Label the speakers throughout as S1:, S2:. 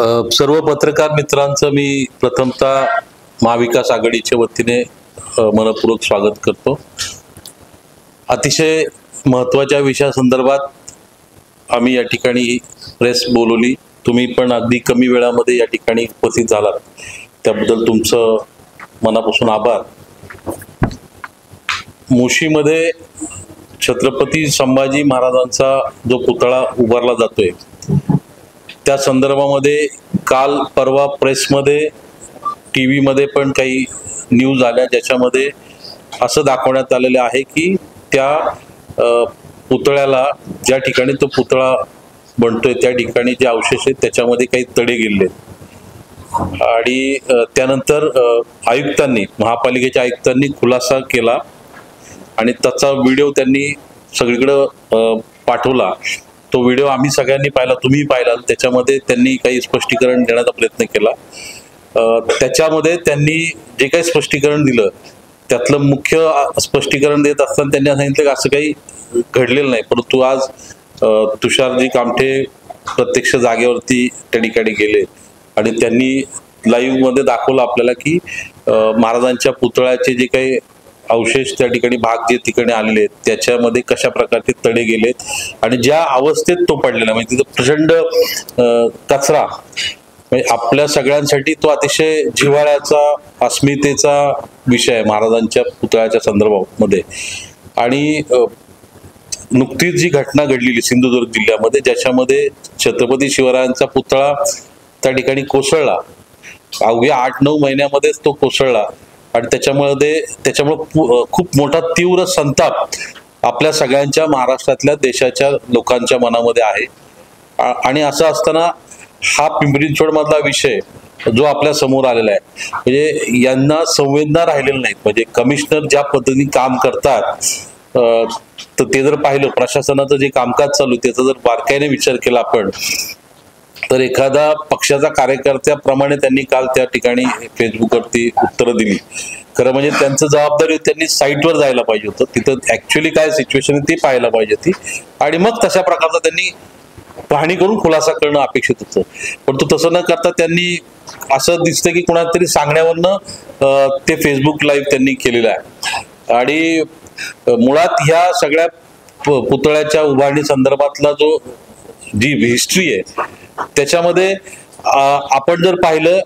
S1: सर्व पत्रकार मित्रांचं मी प्रथमतः महाविकास आघाडीच्या वतीने मनपूर्वक स्वागत करतो। अतिशय महत्त्वाच्या विषयासंदर्भात आम्ही या ठिकाणी प्रेस बोलवली। तुम्ही पण अगदी कमी वेळामध्ये या ठिकाणी उपस्थित झालात, त्याबद्दल तुमचं मनापासून आभार। मुशीमध्ये छत्रपती संभाजी महाराजांचा जो पुतळा उभारला जातोय त्या संदर्भामध्ये काल परवा प्रेसमध्ये टीव्ही मध्ये पण काही न्यूज आल्या, ज्याच्यामध्ये असं दाखवण्यात आलेलं आहे की त्या पुतळ्याला ज्या ठिकाणी तो पुतळा बनतोय त्या ठिकाणी जे अवशेष आहेत त्याच्यामध्ये काही तडे गेले आणि त्यानंतर आयुक्तांनी, महापालिकेच्या आयुक्तांनी खुलासा केला आणि त्याचा व्हिडिओ त्यांनी सगळीकडे पाठवला। तो व्हिडिओ आम्ही सगळ्यांनी पाहिला, तुम्ही पाहिला। त्याच्यामध्ये त्यांनी काही स्पष्टीकरण देण्याचा प्रयत्न केला। त्याच्यामध्ये त्यांनी जे काही स्पष्टीकरण दिलं त्यातलं मुख्य स्पष्टीकरण देत असताना त्यांनी सांगितलं की असं काही घडलेलं नाही, परंतु आज तुषारजी कामठे प्रत्यक्ष जागेवरती त्या ठिकाणी गेले आणि त्यांनी लाईव्ह मध्ये दाखवलं आपल्याला की महाराजांच्या पुतळ्याचे जे काही अवशेष त्या ठिकाणी भाग जे ठिकाणी आलेले आहेत त्याच्यामध्ये कशा प्रकारचे तडे गेलेत आणि ज्या अवस्थेत तो पडलेला, म्हणजे तिथं प्रचंड कचरा, म्हणजे आपल्या सगळ्यांसाठी तो अतिशय जिव्हाळ्याचा, अस्मितेचा विषय आहे महाराजांच्या पुतळ्याच्या संदर्भामध्ये। आणि नुकतीच जी घटना घडलेली सिंधुदुर्ग जिल्ह्यामध्ये, ज्याच्यामध्ये छत्रपती शिवरायांचा पुतळा त्या ठिकाणी कोसळला, अवघ्या 8-9 महिन्यामध्येच तो कोसळला आणि त्याच्यामुळे खूप मोठा तीव्र संताप आपल्या सगळ्यांच्या, महाराष्ट्रातल्या, देशाच्या लोकांच्या मनामध्ये आहे। आणि असं असताना हा पिंपरी चिंचवड मधला विषय जो आपल्या समोर आलेला आहे, म्हणजे यांना संवेदना राहिलेल्या नाहीत। म्हणजे कमिशनर ज्या पद्धतीने काम करतात तर ते जर पाहिलं, प्रशासनाचं जे कामकाज चालू त्याचा जर बारकाईने विचार केला आपण, तर एखादा पक्षाचा कार्यकर्त्याप्रमाणे त्यांनी काल त्या ठिकाणी फेसबुकवरती उत्तरं दिली। खरं म्हणजे त्यांचं जबाबदारी, त्यांनी साईटवर जायला पाहिजे होतं, तिथं ऍक्च्युअली काय सिच्युएशन आहे ती पाहायला पाहिजे होती आणि मग तशा प्रकारचा त्यांनी पाहणी करून खुलासा करणं अपेक्षित होतं। परंतु तसं न करता त्यांनी असं दिसतं की कोणाला तरी सांगण्यावरनं ते फेसबुक लाईव्ह त्यांनी केलेलं आहे। आणि मुळात ह्या सगळ्या पुतळ्याच्या उभारणी संदर्भातला जी हिस्ट्री आहे त्याच्यामध्ये आपण जर पाहिलं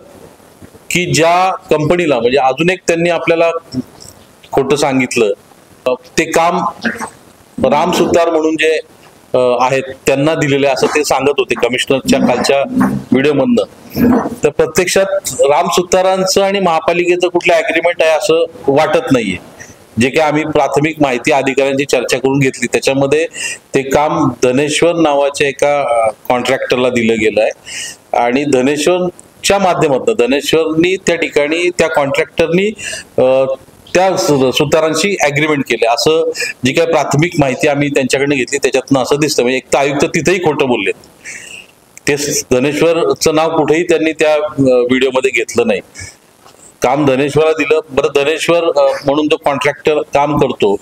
S1: की ज्या कंपनीला, म्हणजे अजून एक त्यांनी आपल्याला खोटं सांगितलं, ते काम राम सुतार म्हणून जे आहेत त्यांना दिलेले असं ते सांगत होते कमिशनरच्या कालच्या व्हिडिओ मधनं। तर प्रत्यक्षात राम सुतारांचं आणि महापालिकेचं कुठलं ऍग्रीमेंट आहे असं वाटत नाहीये। जे काही आम्ही प्राथमिक माहिती अधिकाऱ्यांची चर्चा करून घेतली त्याच्यामध्ये ते काम धनेश्वर नावाच्या एका कॉन्ट्रॅक्टरला दिलं गेलं आहे आणि धनेश्वरच्या माध्यमातून धनेश्वरनी त्या ठिकाणी त्या कॉन्ट्रॅक्टरनी त्या सुतारांशी ऍग्रीमेंट केले असं जी काही प्राथमिक माहिती आम्ही त्यांच्याकडनं घेतली त्याच्यातनं असं दिसतं। म्हणजे एक तर आयुक्त तिथेही खोटं बोलले, ते धनेश्वरचं नाव कुठेही त्यांनी त्या व्हिडिओमध्ये घेतलं नाही। काम धनेश्वरला दिलं। बरं, धनेश्वर म्हणून जो कॉन्ट्रॅक्टर काम करतो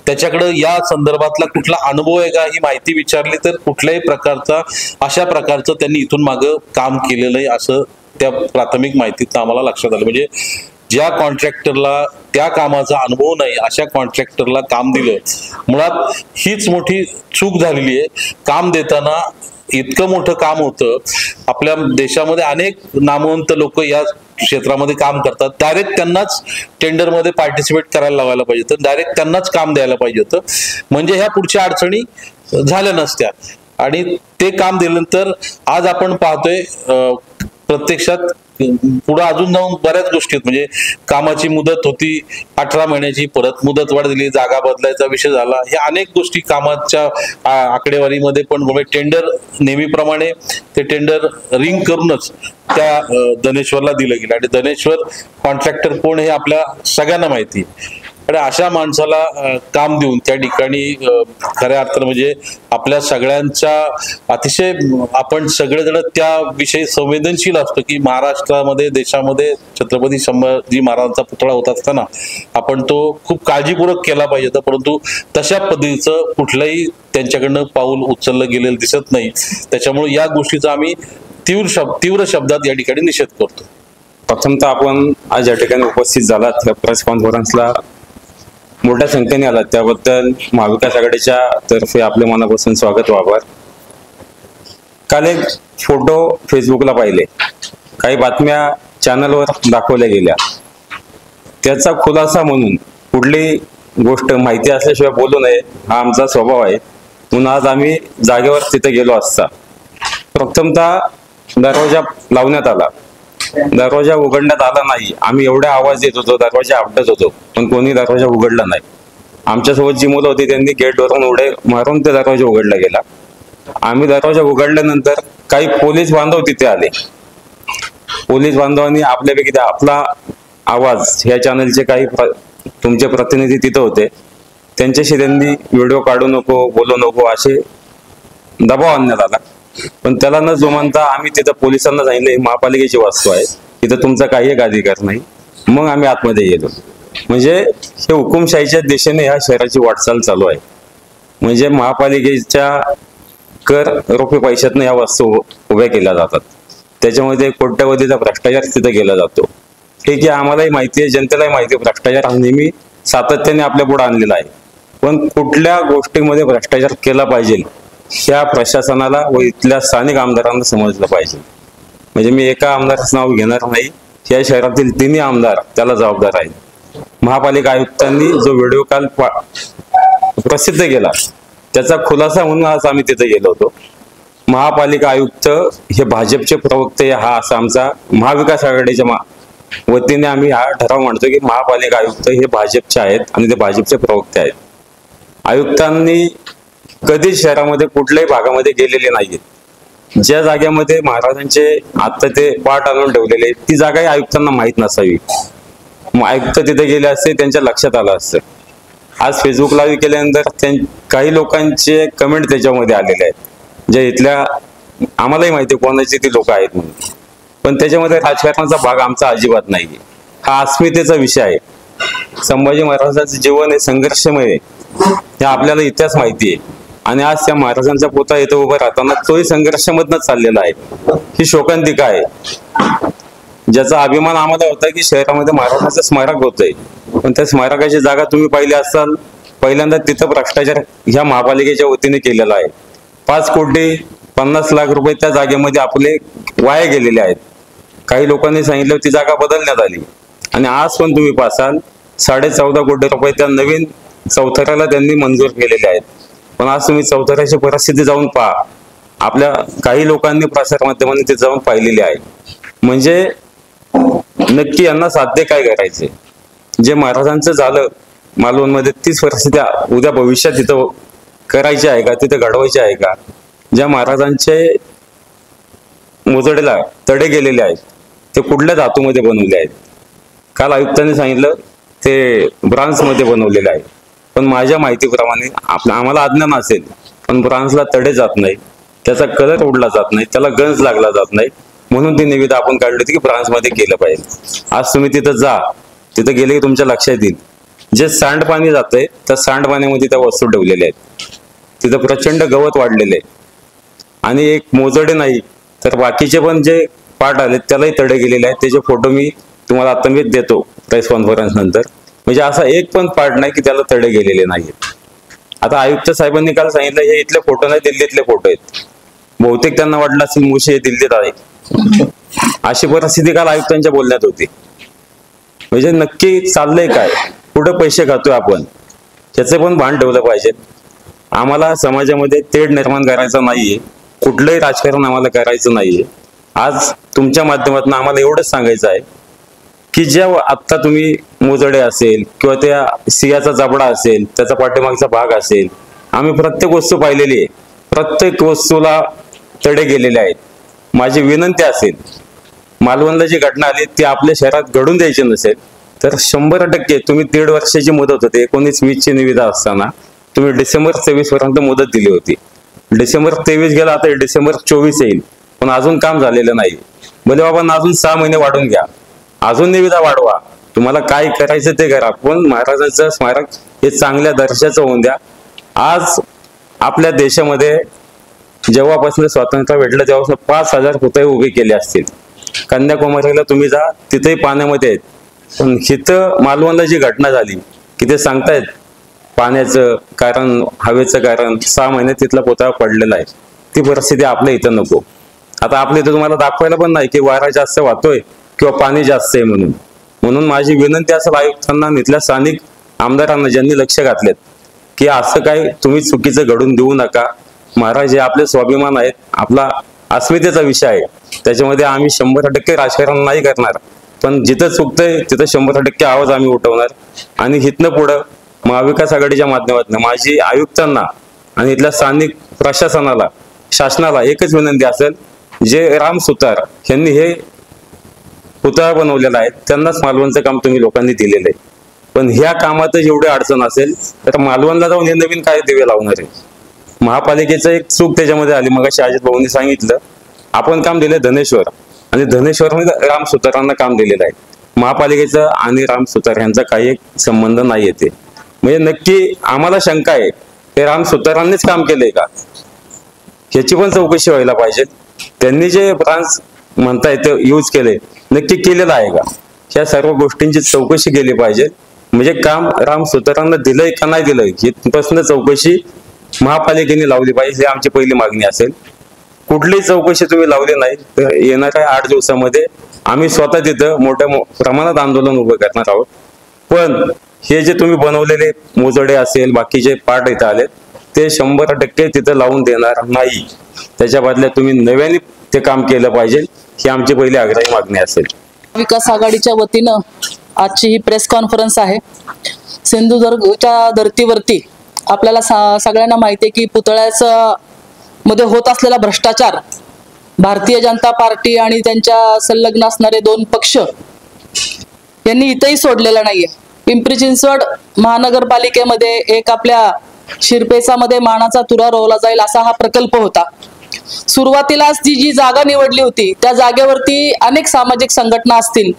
S1: त्याच्याकडे या संदर्भातला कुठला अनुभव आहे का ही माहिती विचारली तर कुठल्याही प्रकारचा अशा प्रकारचं त्यांनी इथून मागं काम केलेलं नाही असं त्या प्राथमिक माहितीत आम्हाला लक्षात आलं। म्हणजे ज्या कॉन्ट्रॅक्टरला त्या कामाचा अनुभव नाही अशा कॉन्ट्रॅक्टरला काम दिलं, मुळात हीच मोठी चूक झालेली आहे। काम देताना इतकं मोठं काम होतं, आपल्या देशामध्ये अनेक नामवंत लोक या क्षेत्रामध्ये काम करतात, डायरेक्ट त्यांनाच टेंडरमध्ये पार्टिसिपेट करायला लावायला पाहिजे होतं, डायरेक्ट त्यांनाच काम द्यायला पाहिजे होतं, म्हणजे ह्या पुढच्या अडचणी झाल्या नसत्या। आणि ते काम दिल्यानंतर आज आपण पाहतोय प्रत्यक्षात पुढे अजून जाऊन बऱ्याच गोष्टी, म्हणजे कामाची मुदत होती 18 महिन्याची, परत मुदत वाढ दिली, जागा बदलायचा विषय झाला, हे अनेक गोष्टी कामाच्या आकडेवारीमध्ये पण टेंडर नेहमीप्रमाणे ते टेंडर रिंग करूनच त्या धनेश्वरला दिलं गेलं आणि धनेश्वर कॉन्ट्रॅक्टर कोण हे आपल्या सगळ्यांना माहिती आहे। आणि अशा माणसाला काम देऊन त्या ठिकाणी खऱ्या अर्थानं म्हणजे आपल्या सगळ्यांच्या अतिशय आपण सगळेजण त्याविषयी संवेदनशील असतो की महाराष्ट्रामध्ये, देशामध्ये छत्रपती संभाजी महाराजांचा पुतळा होत असताना आपण तो खूप काळजीपूर्वक केला पाहिजे होता, परंतु तशा पद्धतीचं कुठलंही त्यांच्याकडनं पाऊल उचललं गेलेलं दिसत नाही। त्याच्यामुळे या गोष्टीचा आम्ही तीव्र शब्दात या ठिकाणी निषेध करतो.
S2: प्रथमतः आपण आज या ठिकाणी उपस्थित झालात, प्रेस कॉन्फरन्सला मोठ्या संख्येने आलात, त्याबद्दल महाविकास आघाडीच्या तर्फे आपले मनापासून स्वागत व आभार. काल एक फोटो फेसबुकला पाहिले, काही बातम्या चॅनलवर दाखवल्या गेल्या, त्याचा खुलासा म्हणून कुठली गोष्ट माहिती असल्याशिवाय बोलू नये हा आमचा स्वभाव आहे. म्हणून आज आम्ही जागेवर तिथे गेलो असता प्रथमतः दरवाजा लावण्यात आला, दरवाजा उघडण्यात आला नाही. आम्ही एवढा आवाज देत होतो, दरवाजा आपटत होतो, पण कोणी दरवाजा उघडला नाही. आमच्यासोबत जी मुलं होती त्यांनी गेटवरून उडे मारून ते दरवाजा उघडला गेला. आम्ही दरवाजा उघडल्यानंतर काही पोलीस बांधव तिथे आले. पोलीस बांधवांनी आपल्यापैकी आपला आवाज, ह्या चॅनलचे काही तुमचे प्रतिनिधी तिथे होते, त्यांच्याशी त्यांनी व्हिडिओ काढू नको, बोलू नको असे दबाव आणण्यात आला. पण त्याला न जुमानता आम्ही तिथं पोलिसांना सांगितलं ही महापालिकेची वास्तू आहे, तिथं तुमचा काही एक अधिकार नाही. मग आम्ही आतमध्ये गेलो. म्हणजे हे हुकुमशाहीच्या दिशेने ह्या शहराची वाटचाल चालू आहे. म्हणजे महापालिकेच्या कर रोखे पैशातनं ह्या वस्तू उभ्या केल्या जातात, त्याच्यामध्ये कोट्यवधीचा भ्रष्टाचार तिथे केला जातो. ठीक आहे, आम्हालाही माहिती आहे, जनतेलाही माहिती आहे, भ्रष्टाचार हा नेहमी सातत्याने आपल्या पुढे आणलेला आहे. पण कुठल्या गोष्टीमध्ये भ्रष्टाचार केला पाहिजे ह्या प्रशासनाला व इथल्या स्थानिक आमदारांना समजलं पाहिजे. म्हणजे मी एका आमदाराचं नाव घेणार नाही, या शहरातील तिन्ही आमदार त्याला जबाबदार आहेत. महापालिका आयुक्तांनी जो व्हिडिओ काल प्रसिद्ध केला त्याचा खुलासा म्हणून आज आम्ही तिथे गेलो होतो. महापालिका आयुक्त हे भाजपचे प्रवक्ते हा असा आमचा महाविकास आघाडीच्या वतीने आम्ही हा ठराव मांडतो की महापालिका आयुक्त हे भाजपचे आहेत आणि ते भाजपचे प्रवक्ते आहेत. आयुक्तांनी कधीच शहरामध्ये कुठल्याही भागामध्ये गेलेले नाहीत. ज्या जागेमध्ये महाराजांचे आता ते पाठ आणून ठेवलेले ती जागाही आयुक्तांना माहीत नसावी. मग आयुक्त तिथे गेले असते, त्यांच्या लक्षात आलं असतं. आज फेसबुक लाईव्ह केल्यानंतर काही लोकांचे कमेंट त्याच्यामध्ये आलेले आहेत, जे इथल्या आम्हालाही माहिती कोणाची ती लोक आहेत म्हणून. पण त्याच्यामध्ये राजकारणाचा भाग आमचा अजिबात नाही. हा अस्मितेचा विषय आहे. संभाजी महाराजांचं जीवन हे संघर्षमय, हे आपल्याला इतिहास माहिती आहे. आणि आज त्या महाराजांचा पुतळा इथं उभा राहताना तोही संघर्षामधनच चाललेला आहे. ही शोकांतिका आहे, ज्याचा अभिमान आम्हाला होता की शहरामध्ये महाराजांचं स्मारक होतंय. पण त्या स्मारकाची जागा तुम्ही पाहिली असाल, पहिल्यांदा तिथं भ्रष्टाचार ह्या महापालिकेच्या वतीने केलेला आहे. 5,50,00,000 रुपये त्या जागेमध्ये आपले वाया गेलेले आहेत. काही लोकांनी सांगितलं ती जागा बदलण्यात आली आणि आज पण तुम्ही पाहाल 14.5 कोटी रुपये त्या नवीन चौथऱ्याला त्यांनी मंजूर केलेले आहेत. पण आज तुम्ही चौथऱ्याची परिस्थिती जाऊन पहा. आपल्या काही लोकांनी प्रसार माध्यमांनी ते जाऊन पाहिलेले आहे. म्हणजे नक्की यांना साध्य काय करायचे? जे महाराजांचं झालं मालवणमध्ये तीच परिस्थिती उद्या भविष्यात तिथं करायची आहे का, तिथं घडवायची आहे का? ज्या महाराजांचे मोजडेला तडे गेलेले आहेत ते कुठल्या धातूमध्ये बनवले आहेत? काल आयुक्तांनी सांगितलं ते ब्रांझमध्ये बनवलेले आहे. पण माझ्या माहितीप्रमाणे आम्हाला अज्ञान असेल, पण ब्रांझला तडे जात नाही, त्याचा कलर उडला जात नाही, त्याला गंज लागला जात नाही. म्हणून ती निविदा आपण काढली होती की ब्रांझमध्ये केलं पाहिजे. आज तुम्ही तिथं जा, तिथं गेले की तुमच्या लक्षात येईल जे सांडपाणी जातंय त्या सांडपाण्यामध्ये त्या वस्तू ठेवलेल्या आहेत. तिथं प्रचंड गवत वाढलेले आहे आणि एक मोजडे नाही तर बाकीचे पण जे पार्ट आले त्यालाही तडे गेलेले आहेत. त्याचे फोटो मी तुम्हाला आता मी देतो प्रेस कॉन्फरन्स नंतर. म्हणजे असा एक पण पार्ट नाही की त्याला तडे गेलेले नाहीत. आता आयुक्त साहेबांनी काल सांगितलं हे इथले फोटो नाही, दिल्लीतले फोटो आहेत. बहुतेक त्यांना वाटलं असेल मुशी हे दिल्लीत आहे, अशी परिस्थिती काल आयुक्तांच्या बोलण्यात होती. म्हणजे नक्की चाललंय काय, कुठं पैसे खातोय आपण, त्याचे पण भान ठेवलं पाहिजे. आम्हाला समाजामध्ये तेढ निर्माण करायचं नाहीये, कुठलंही राजकारण आम्हाला करायचं नाहीये. आज तुमच्या माध्यमातून आम्हाला एवढंच सांगायचं आहे की ज्या आत्ता तुम्ही मोजडे असेल किंवा त्या सियाचा जबडा असेल, त्याचा पाठीमागचा भाग असेल, आम्ही प्रत्येक वस्तू पाहिलेली आहे, प्रत्येक वस्तूला तडे गेलेले आहेत. माझी विनंती असेल, मालवणला जी घटना आली ती आपल्या शहरात घडून द्यायची नसेल तर 100% तुम्ही 1.5 वर्षाची मुदत होते. 19-20 ची निविदा असताना तुम्ही डिसेंबर 23 पर्यंत मुदत दिली होती. डिसेंबर 23 गेला, आता डिसेंबर 24 येईल, पण अजून काम झालेलं नाही. भले बाबा अजून 6 महिने वाढून घ्या, अजून निविदा वाढवा, तुम्हाला काय करायचं ते करा, पण महाराजांचं स्मारक हे चांगल्या दर्जाचं होऊन द्या. आज आपल्या देशामध्ये जेव्हापासून स्वातंत्र्य भेटलं तेव्हापासून 5,000 पुतळे उभे केले असतील. कन्याकुमारीला तुम्ही जा, तिथेही पाण्यामध्ये आहेत. पण इथं मालवणला जी घटना झाली की ते सांगतायत पाण्याचं कारण, हवेचं कारण, 6 महिन्यात तिथला पुतळा पडलेला आहे. ती परिस्थिती आपल्या इथं नको. आता आपल्या इथं तुम्हाला दाखवायला पण नाही की वारा जास्त वाहतोय किंवा पाणी जास्त आहे म्हणून. म्हणून माझी विनंती असेल आयुक्तांना, इथल्या स्थानिक आमदारांना ज्यांनी लक्ष घातलेत की असं काही तुम्ही चुकीचं घडून देऊ नका. महाराज हे आपले स्वाभिमान आहेत, आपला अस्मितेचा विषय आहे. त्याच्यामध्ये आम्ही 100% राजकारण नाही करणार, पण जिथं चुकतंय तिथं 100% आवाज आम्ही उठवणार. आणि इथनं पुढं महाविकास आघाडीच्या माध्यमातून माझी आयुक्तांना आणि इथल्या स्थानिक प्रशासनाला, शासनाला एकच विनंती असेल, जे राम सुतार यांनी हे पुतळा बनवलेला आहे त्यांनाच मालवणचं काम तुम्ही लोकांनी दिलेलं आहे. पण ह्या कामातच एवढी अडचण असेल तर मालवणला जाऊन हे नवीन काय दिवे लावणार आहे. महापालिकेचं एक चूक त्याच्यामध्ये आली. मग अजित भाऊंनी सांगितलं आपण काम दिलं धनेश्वर, आणि धनेश्वरने राम सुतारांना काम दिलेलं आहे. महापालिकेचं आणि राम सुतार यांचा काही एक संबंध नाही येते. म्हणजे नक्की आम्हाला शंका आहे हे राम सुतारांनीच काम केलंय का, ह्याची पण चौकशी व्हायला पाहिजे. त्यांनी जे ब्रांच म्हणताय ते यूज केले नक्की केलेलं आहे का, ह्या सर्व गोष्टींची चौकशी केली पाहिजे. म्हणजे काम राम सुतारांना दिलंय का नाही दिलंय हिथपासून चौकशी महापालिकेने लावली पाहिजे, ही आमची पहिली मागणी असेल. कुठलीही चौकशी तुम्ही लावली नाही तर येणाऱ्या 8 दिवसामध्ये आम्ही स्वतः तिथं मोठ्या प्रमाणात आंदोलन उभं करणार आहोत. पण हे जे तुम्ही बनवलेले मोजडे असेल, बाकीचे पार्ट इथं आले, ते 100% तिथं लावून देणार नाही. त्याच्या बदल्यात तुम्ही नव्याने ते काम केलं पाहिजे, ही आमची पहिली आग्रही मागणी असेल.
S3: विकास आघाडीच्या वतीनं आजची ही प्रेस कॉन्फरन्स आहे. सिंधुदुर्गच्या धर्तीवरती आपल्याला सगळ्यांना माहिती आहे की पुतळ्याचं मध्ये होत असलेला भ्रष्टाचार भारतीय जनता पार्टी आणि त्यांच्या संलग्न असणारे 2 पक्ष यांनी इथेही सोडलेला नाहीये. पिंपरी चिंचवड महानगरपालिकेमध्ये एक आपल्या शिरपेचा मध्ये मानाचा तुरा रोवला जाईल असा हा प्रकल्प होता. सुरुवातीलाच जी जागा निवडली होती त्या जागेवरती अनेक सामाजिक संघटना असतील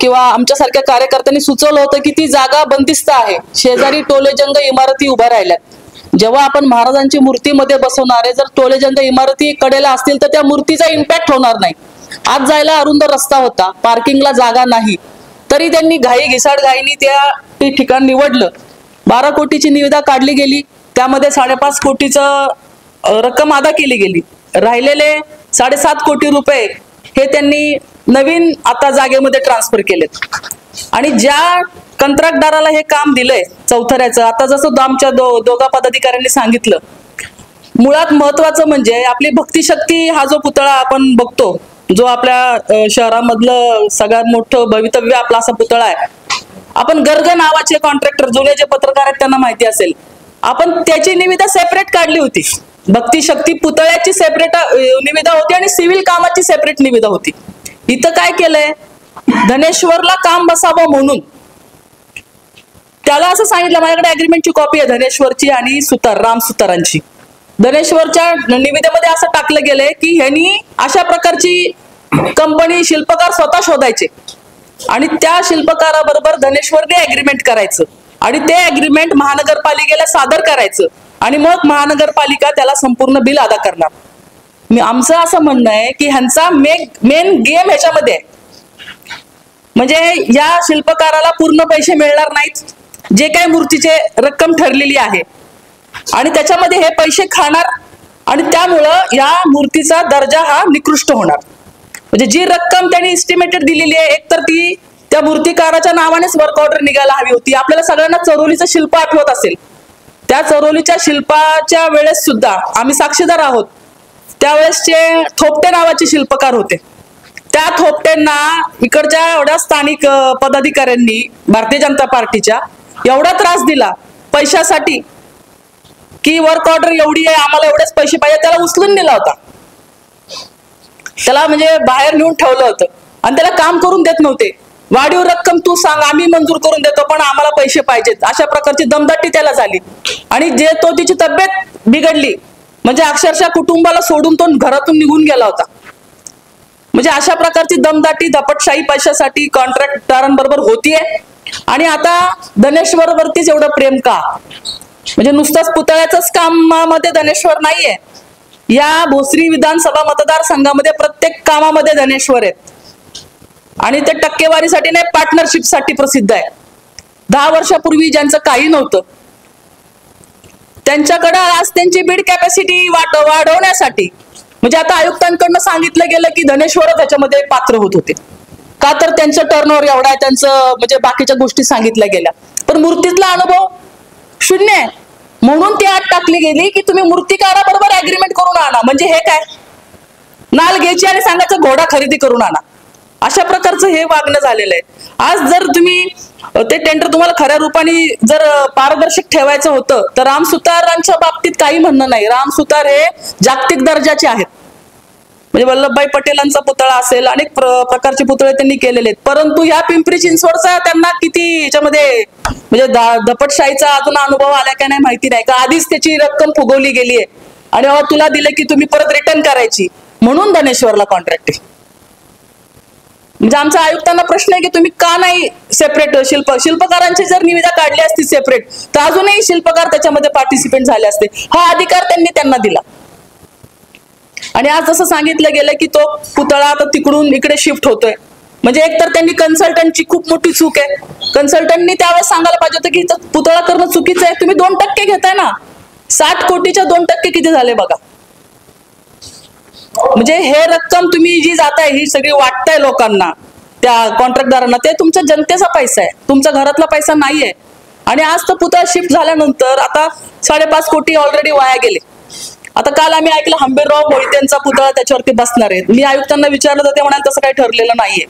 S3: किंवा आमच्यासारख्या कार्यकर्त्यांनी सुचवलं होतं की ती जागा बंदिस्त आहे, शेजारी टोलेजंग इमारती उभ्या राहिल्यात. जेव्हा आपण महाराजांची मूर्ती मध्ये बसवणारे जर टोलेजंग इमारती कडेला असतील तर त्या मूर्तीचा इम्पॅक्ट होणार नाही. आज जायला अरुंद रस्ता होता, पार्किंगला जागा नाही, तरी त्यांनी घिसाड घाईनी ते ठिकाण निवडलं. 12 कोटीची निविदा काढली गेली, त्यामध्ये 5.5 कोटीचं रक्कम अदा केली गेली. राहिलेले 7.5 कोटी रुपये हे त्यांनी नवीन आता जागेमध्ये ट्रान्सफर केलेत. आणि ज्या कंत्राटदाराला हे काम दिलंय चौथऱ्याचं, आता जसं आमच्या दोघा पदाधिकाऱ्यांनी सांगितलं, मुळात महत्वाचं म्हणजे आपली भक्तिशक्ती हा जो पुतळा आपण बघतो, जो आपल्या शहरामधलं सगळ्यात मोठं भवितव्य आपला असा पुतळा आहे. आपण गर्ग नावाचे कॉन्ट्रॅक्टर, जुने जे पत्रकार आहेत त्यांना माहिती असेल, आपण त्याची निविदा सेपरेट काढली होती. भक्तिशक्ती पुतळ्याची सेपरेट निविदा होती आणि सिव्हिल कामाची सेपरेट निविदा होती. इथं काय केलंय, धनेश्वरला काम बसावं म्हणून त्याला असं सांगितलं, माझ्याकडे अग्रीमेंटची कॉपी आहे धनेश्वरची आणि राम सुतारांची. धनेश्वरच्या निविदेमध्ये असं टाकलं गेलंय की ह्यांनी अशा प्रकारची कंपनी शिल्पकार स्वतः शोधायचे आणि त्या शिल्पकाराबरोबर धनेश्वरने अग्रीमेंट करायचं आणि ते अग्रीमेंट महानगरपालिकेला सादर करायचं आणि मग महानगरपालिका त्याला संपूर्ण बिल अदा करणार. आमचं असं म्हणणं आहे की ह्यांचा मेन गेम ह्याच्यामध्ये आहे. म्हणजे या शिल्पकाराला पूर्ण पैसे मिळणार नाहीत, जे काही मूर्तीचे रक्कम ठरलेली आहे, आणि त्याच्यामध्ये हे पैसे खाणार आणि त्यामुळं या मूर्तीचा दर्जा हा निकृष्ट होणार. म्हणजे जी रक्कम त्यांनी एस्टिमेटेड दिलेली आहे, एकतर ती त्या मूर्तिकाराच्या नावानेच वर्क ऑर्डर निघायला हवी होती. आपल्याला सगळ्यांना चरोलीचं शिल्प आठवत असेल, त्या चरोलीच्या शिल्पाच्या वेळेस सुद्धा आम्ही साक्षीदार आहोत. त्यावेळेसचे थोपटे नावाचे शिल्पकार होते. त्या थोपट्यांना इकडच्या एवढ्या स्थानिक पदाधिकाऱ्यांनी भारतीय जनता पार्टीच्या एवढा त्रास दिला पैशासाठी की वर्क ऑर्डर एवढी आहे, आम्हाला एवढेच पैसे पाहिजे, त्याला उचलून नेला होता. त्याला म्हणजे बाहेर नेऊन ठेवलं होतं आणि त्याला काम करून देत नव्हते. वाढीव रक्कम तू सांग, आम्ही मंजूर करून देतो, पण आम्हाला पैसे पाहिजेत, अशा प्रकारची दमदाटी त्याला झाली. आणि जे तिची तब्येत बिघडली, म्हणजे अक्षरशः कुटुंबाला सोडून तो घरातून निघून गेला होता. म्हणजे अशा प्रकारची दमदाटी दपटशाही पैशासाठी कॉन्ट्रॅक्टदारांबरोबर होतीये. आणि आता धनेश्वर वरतीच एवढं प्रेम का? म्हणजे नुसतंच पुतळ्याचंच कामामध्ये धनेश्वर नाहीये, या भोसरी विधानसभा मतदारसंघामध्ये प्रत्येक कामामध्ये धनेश्वर आहेत आणि ते टक्केवारीसाठी नाही, पार्टनरशिपसाठी प्रसिद्ध आहे. 10 वर्षापूर्वी ज्यांचं काही नव्हतं त्यांच्याकडे आज त्यांची बीड कॅपॅसिटी वाढवण्यासाठी, म्हणजे आता आयुक्तांकडनं सांगितलं गेलं की धनेश्वर त्याच्यामध्ये पात्र होत होते, का तर त्यांचं टर्नओव्हर एवढा आहे, त्यांचं म्हणजे बाकीच्या गोष्टी सांगितल्या गेल्या, पण मूर्तीतला अनुभव शून्य आहे. म्हणून ती आत टाकली गेली की तुम्ही मूर्तिकाराबरोबर ऍग्रीमेंट करून आणा. म्हणजे हे काय, नाल घ्यायची आणि सांगायचं घोडा खरेदी करून आणा, अशा प्रकारचं हे वागणं झालेलं आहे. आज जर तुम्ही ते टेंडर तुम्हाला खऱ्या रूपाने जर पारदर्शक ठेवायचं होतं तर राम सुतारांच्या बाबतीत काही म्हणणं नाही. राम सुतार हे जागतिक दर्जाचे आहेत. म्हणजे वल्लभभाई पटेलांचा पुतळा असेल, अनेक प्रकारचे पुतळे त्यांनी केलेले आहेत, परंतु ह्या पिंपरी चिंचवडचा त्यांना किती याच्यामध्ये म्हणजे दपटशाहीचा अजून अनुभव आला का नाही माहिती नाही, का आधीच त्याची रक्कम फुगवली गेली आहे आणि तुला दिलं की तुम्ही परत रिटर्न करायची, म्हणून धनेश्वरला कॉन्ट्रॅक्ट आहे. म्हणजे आमच्या आयुक्तांना प्रश्न आहे की तुम्ही का नाही सेपरेट शिल्पकारांची जर निविदा काढली असती सेपरेट तर अजूनही शिल्पकार त्याच्यामध्ये पार्टिसिपेट झाले असते. हा अधिकार त्यांनी त्यांना दिला. आणि आज जसं सांगितलं गेलं की तो पुतळा आता तिकडून इकडे शिफ्ट होतोय, म्हणजे एकतर त्यांनी कन्सल्टंटची खूप मोठी चूक आहे. कन्सल्टंटनी त्यावेळेस सांगायला पाहिजे होतं की पुतळा करणं चुकीचं आहे. तुम्ही 2% घेताय ना, 60 कोटीच्या 2% किती झाले बघा. म्हणजे हे रक्कम तुम्ही जी जाताय ही सगळी वाटताय लोकांना, त्या कॉन्ट्रॅक्टदारांना, ते तुमच्या जनतेचा पैसा आहे, तुमच्या घरातला पैसा नाहीये. आणि आज तो पुतळा शिफ्ट झाल्यानंतर आता 5.5 कोटी ऑलरेडी वाया गेले. आता काल आम्ही ऐकलं हंबीरराव मोहितेंचा पुतळा त्याच्यावरती बसणार आहे. मी आयुक्तांना विचारलं तर ते म्हणाले तसं काही ठरलेलं नाहीये,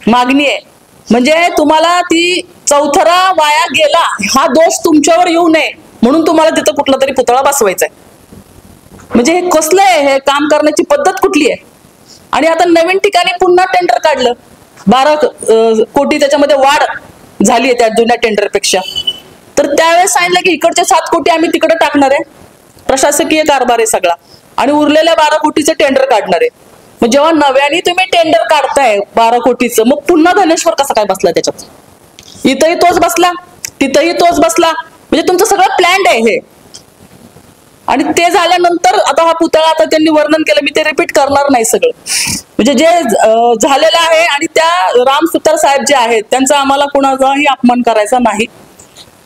S3: मागणी आहे. म्हणजे तुम्हाला ती चौथरा वाया गेला हा दोष तुमच्यावर येऊ नये म्हणून तुम्हाला तिथं कुठला तरी पुतळा बसवायचा आहे. म्हणजे हे कसलं आहे, हे काम करण्याची पद्धत कुठली आहे. आणि आता नवीन ठिकाणी पुन्हा टेंडर काढलं, 12 कोटी त्याच्यामध्ये वाढ झाली आहे त्या जुन्या टेंडरपेक्षा. तर त्यावेळेस सांगितलं की इकडचे 7 कोटी आम्ही तिकडे टाकणार आहे, प्रशासकीय कारभार आहे सगळा, आणि उरलेल्या 12 कोटीचं टेंडर काढणार आहे. मग जेव्हा नव्याने तुम्ही टेंडर काढताय 12 कोटीचं, मग पुन्हा धनेश्वर कसा काय बसला त्याच्यात? इथंही तोच बसला, तिथंही तोच बसला, म्हणजे तुमचं सगळं प्लॅन्ड आहे हे. आणि ते झाल्यानंतर आता हा पुतळा आता त्यांनी वर्णन केलं, मी ते रिपीट करणार नाही सगळं. म्हणजे जे झालेलं आहे आणि त्या राम सुतार साहेब जे आहेत त्यांचा आम्हाला कुणाचाही अपमान करायचा नाही,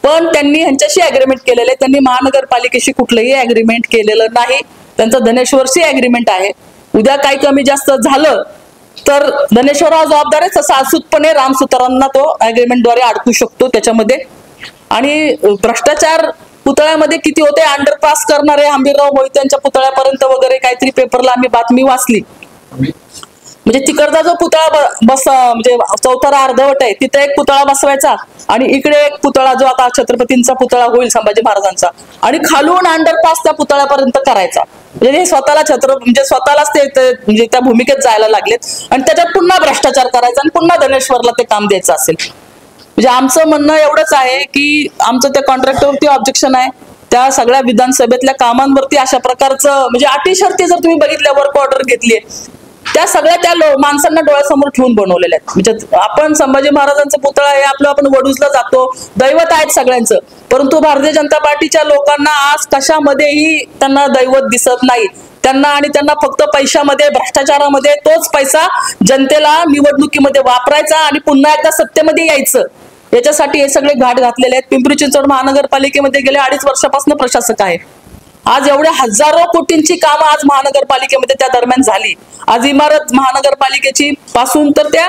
S3: पण त्यांनी ह्यांच्याशी अग्रीमेंट केलेले, त्यांनी महानगरपालिकेशी कुठलंही अग्रीमेंट केलेलं नाही. त्यांचं धनेश्वरशी अग्रीमेंट आहे. उद्या काही कमी जास्त झालं तर धनेश्वर हा जबाबदार आहे, तसं अचूकपणे राम सुतारांना तो अग्रीमेंटद्वारे अडकू शकतो त्याच्यामध्ये. आणि भ्रष्टाचार पुतळ्यामध्ये किती होते, अंडरपास करणारे हंबीरराव मोहित्यांच्या पुतळ्यापर्यंत वगैरे काहीतरी पेपरला आम्ही बातमी वाचली. म्हणजे तिकडचा जो पुतळा म्हणजे चौथरा अर्धवट आहे तिथे एक पुतळा बसवायचा आणि इकडे एक पुतळा जो आता छत्रपतींचा पुतळा होईल संभाजी महाराजांचा, आणि खालून अंडरपास त्या पुतळ्यापर्यंत करायचा. म्हणजे हे स्वतःला म्हणजे स्वतःलाच ते म्हणजे त्या भूमिकेत जायला लागलेत आणि त्याच्यात पुन्हा भ्रष्टाचार करायचा आणि पुन्हा धनेश्वरला ते काम द्यायचं असेल. म्हणजे आमचं म्हणणं एवढंच आहे की आमचं त्या कॉन्ट्रॅक्टरवरती ऑब्जेक्शन आहे. त्या सगळ्या विधानसभेतल्या कामांवरती अशा प्रकारचं म्हणजे अटी शर्ती जर तुम्ही बघितल्या, वर्क ऑर्डर घेतली, त्या सगळ्या त्या माणसांना डोळ्यासमोर ठेवून बनवलेल्या आहेत. म्हणजे आपण संभाजी महाराजांचा पुतळा हे आपण वडूजला जातो, दैवत आहेत सगळ्यांचं, परंतु भारतीय जनता पार्टीच्या लोकांना आज कशामध्येही त्यांना दैवत दिसत नाही. त्यांना फक्त पैशामध्ये, भ्रष्टाचारामध्ये, तोच पैसा जनतेला निवडणुकीमध्ये वापरायचा आणि पुन्हा एकदा सत्तेमध्ये यायचं, याच्यासाठी हे सगळे घाट घातलेले आहेत. पिंपरी चिंचवड महानगरपालिकेमध्ये गेल्या 2.5 वर्षापासून प्रशासक आहे. आज एवढ्या हजारो कोटींची कामं आज महानगरपालिकेमध्ये त्या दरम्यान झाली. आज इमारत महानगरपालिकेची पासून तर त्या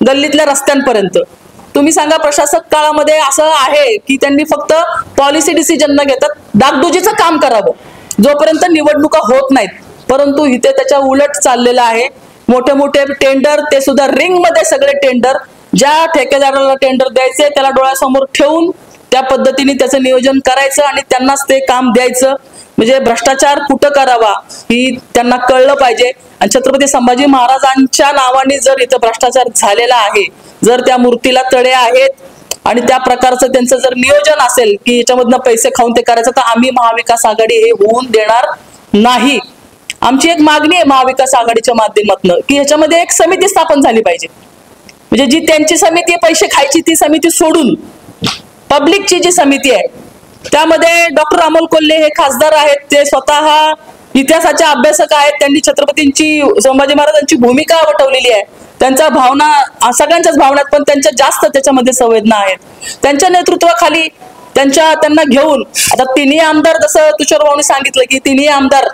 S3: गल्लीतल्या रस्त्यांपर्यंत. तुम्ही सांगा प्रशासक काळामध्ये असं आहे की त्यांनी फक्त पॉलिसी डिसिजन न घेतात डागडुजीचं काम करावं जोपर्यंत निवडणुका होत नाहीत, परंतु इथे त्याच्या उलट चाललेलं आहे. मोठे मोठे टेंडर, ते सुद्धा रिंग मध्ये सगळे टेंडर, ज्या ठेकेदाराला टेंडर द्यायचे त्याला डोळ्यासमोर ठेवून त्या पद्धतीने त्याचं नियोजन करायचं आणि त्यांनाच ते काम द्यायचं. म्हणजे भ्रष्टाचार कुठं करावा ही त्यांना कळलं पाहिजे. आणि छत्रपती संभाजी महाराजांच्या नावाने जर इथं भ्रष्टाचार झालेला आहे, जर त्या मूर्तीला तडे आहेत आणि त्या प्रकारचं त्यांचं जर नियोजन असेल की याच्यामधनं पैसे खाऊन ते करायचं, तर आम्ही महाविकास आघाडी हे होऊन देणार नाही. आमची एक मागणी आहे महाविकास आघाडीच्या माध्यमातून की ह्याच्यामध्ये एक समिती स्थापन झाली पाहिजे. म्हणजे जी त्यांची समिती आहे पैसे खायची ती समिती सोडून पब्लिकची जी समिती आहे त्यामध्ये डॉक्टर अमोल कोल्हे हे खासदार आहेत, ते स्वतः इतिहासाचे अभ्यासक आहेत, त्यांनी छत्रपतींची संभाजी महाराजांची भूमिका वठवलेली आहे, त्यांच्या भावना सगळ्यांच्याच भावना पण त्यांच्या जास्त त्याच्यामध्ये संवेदना आहेत. त्यांच्या नेतृत्वाखाली त्यांना घेऊन आता तिन्ही आमदार, जसं तुषार भाऊनी सांगितलं की तिन्ही आमदार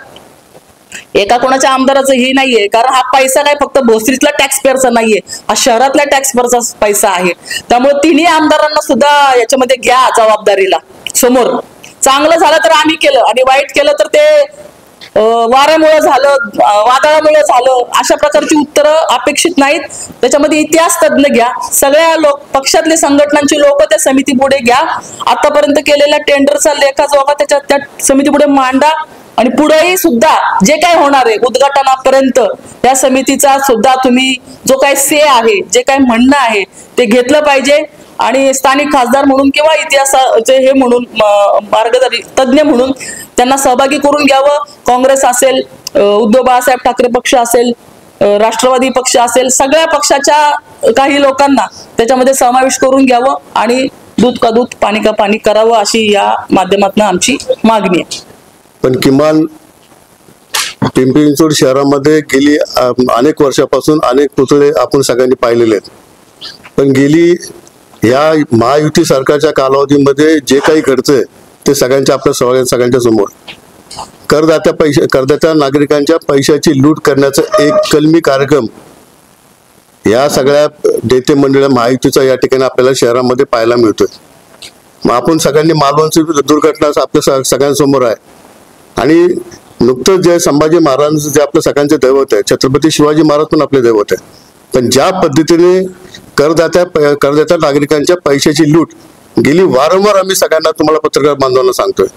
S3: एका कोणाच्या आमदाराचं हे नाहीये, कारण हा पैसा काय फक्त भोसरीतला टॅक्स पेअरचा नाहीये, हा शहरातल्या टॅक्स पेअरचा पैसा आहे. त्यामुळे तिन्ही आमदारांना सुद्धा याच्यामध्ये घ्या जबाबदारीला समोर. चांगलं झालं तर आम्ही केलं आणि वाईट केलं तर ते वाऱ्यामुळे झालं, वादळामुळे झालं, अशा प्रकारची उत्तरं अपेक्षित नाहीत. त्याच्यामध्ये इतिहास तज्ञ घ्या, सगळ्या पक्षातले संघटनांची लोक त्या समितीपुढे घ्या, आतापर्यंत केलेल्या टेंडरचा लेखाजोखा त्या समितीपुढे मांडा आणि पुढेही सुद्धा जे काय होणार आहे उद्घाटनापर्यंत त्या समितीचा सुद्धा तुम्ही जो काही से आहे, जे काही म्हणणं आहे ते घेतलं पाहिजे. आणि स्थानिक खासदार म्हणून किंवा इतिहासाचे हे म्हणून मार्गदर्शक तज्ञ म्हणून त्यांना सहभागी करून घ्यावं. काँग्रेस असेल, उद्धव बाळासाहेब ठाकरे पक्ष असेल, राष्ट्रवादी पक्ष असेल, सगळ्या पक्षाच्या काही लोकांना त्याच्यामध्ये समावेश करून घ्यावं आणि दूध का दूध पाणी का पाणी करावं, अशी या माध्यमातून आमची मागणी आहे.
S4: पण किमान पिंपरी चिंचवड शहरामध्ये गेली अनेक वर्षापासून अनेक पुतळे आपण सगळ्यांनी पाहिलेले आहेत. पण गेली या महायुती सरकारच्या कालावधीमध्ये जे काही घडतंय ते आपल्या सगळ्यांच्या समोर. करदात्या नागरिकांच्या पैशाची लूट करण्याचा एक कलमी कार्यक्रम या सगळ्या नेते मंडळ महायुतीचा या ठिकाणी आपल्याला शहरामध्ये पाहायला मिळतोय. मग आपण सगळ्यांनी मालवणची दुर्घटना आपल्या सगळ्यांसमोर आहे. आणि नुकतंच जे संभाजी महाराजांचं जे आपल्या सगळ्यांचे दैवत आहे, छत्रपती शिवाजी महाराज पण आपले दैवत आहे. पण ज्या पद्धतीने करदात्या नागरिकांच्या पैशाची लूट गेली वारंवार आम्ही सगळ्यांना तुम्हाला पत्रकार बांधवांना सांगतोय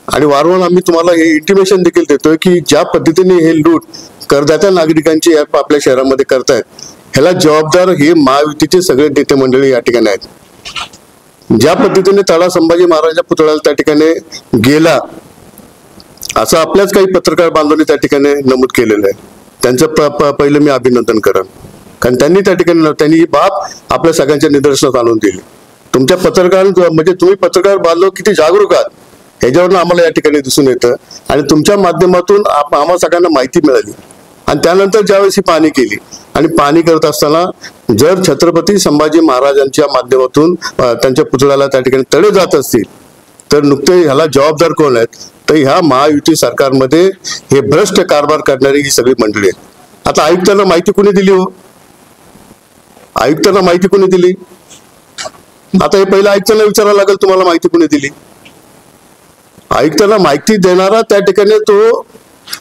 S4: आणि वारंवार आम्ही तुम्हाला हे इंटिमेशन देखील देतोय की ज्या पद्धतीने हे लूट करदात्या नागरिकांची आपल्या शहरामध्ये करतायत, ह्याला जबाबदार हे महायुतीचे सगळे नेते मंडळी या ठिकाणी आहेत. ज्या पद्धतीने तळा संभाजी महाराजांच्या पुतळ्याला त्या ठिकाणी गेला असं आपल्याच काही पत्रकार बांधवांनी त्या ठिकाणी नमूद केलेलं आहे. त्यांचं पहिलं मी अभिनंदन करेन, कारण त्यांनी ही बाब आपल्या सगळ्यांच्या निदर्शनास आणून दिली. तुमच्या पत्रकार म्हणजे तुम्ही पत्रकार बांधव किती जागरूक आहात ह्याच्यावरून आम्हाला या ठिकाणी दिसून येतं. आणि तुमच्या माध्यमातून आम्हाला सगळ्यांना माहिती मिळाली. आणि त्यानंतर ज्यावेळेस ही पाहणी केली आणि पाहणी करत असताना जर छत्रपती संभाजी महाराजांच्या माध्यमातून त्यांच्या पुतळ्याला त्या ठिकाणी तडे जात असतील तर नुकते ह्याला जबाबदार कोण आहेत, तर ह्या महायुती सरकारमध्ये हे भ्रष्ट कारभार करणारी ही सगळी मंडळी आहेत. आता आयुक्तांना माहिती कोणी दिली हो? आयुक्तांना माहिती कोणी दिली? आता हे पहिलं आयुक्तांना विचारायला लागेल तुम्हाला माहिती कोणी दिली. आयुक्तांना माहिती देणारा त्या ठिकाणी तो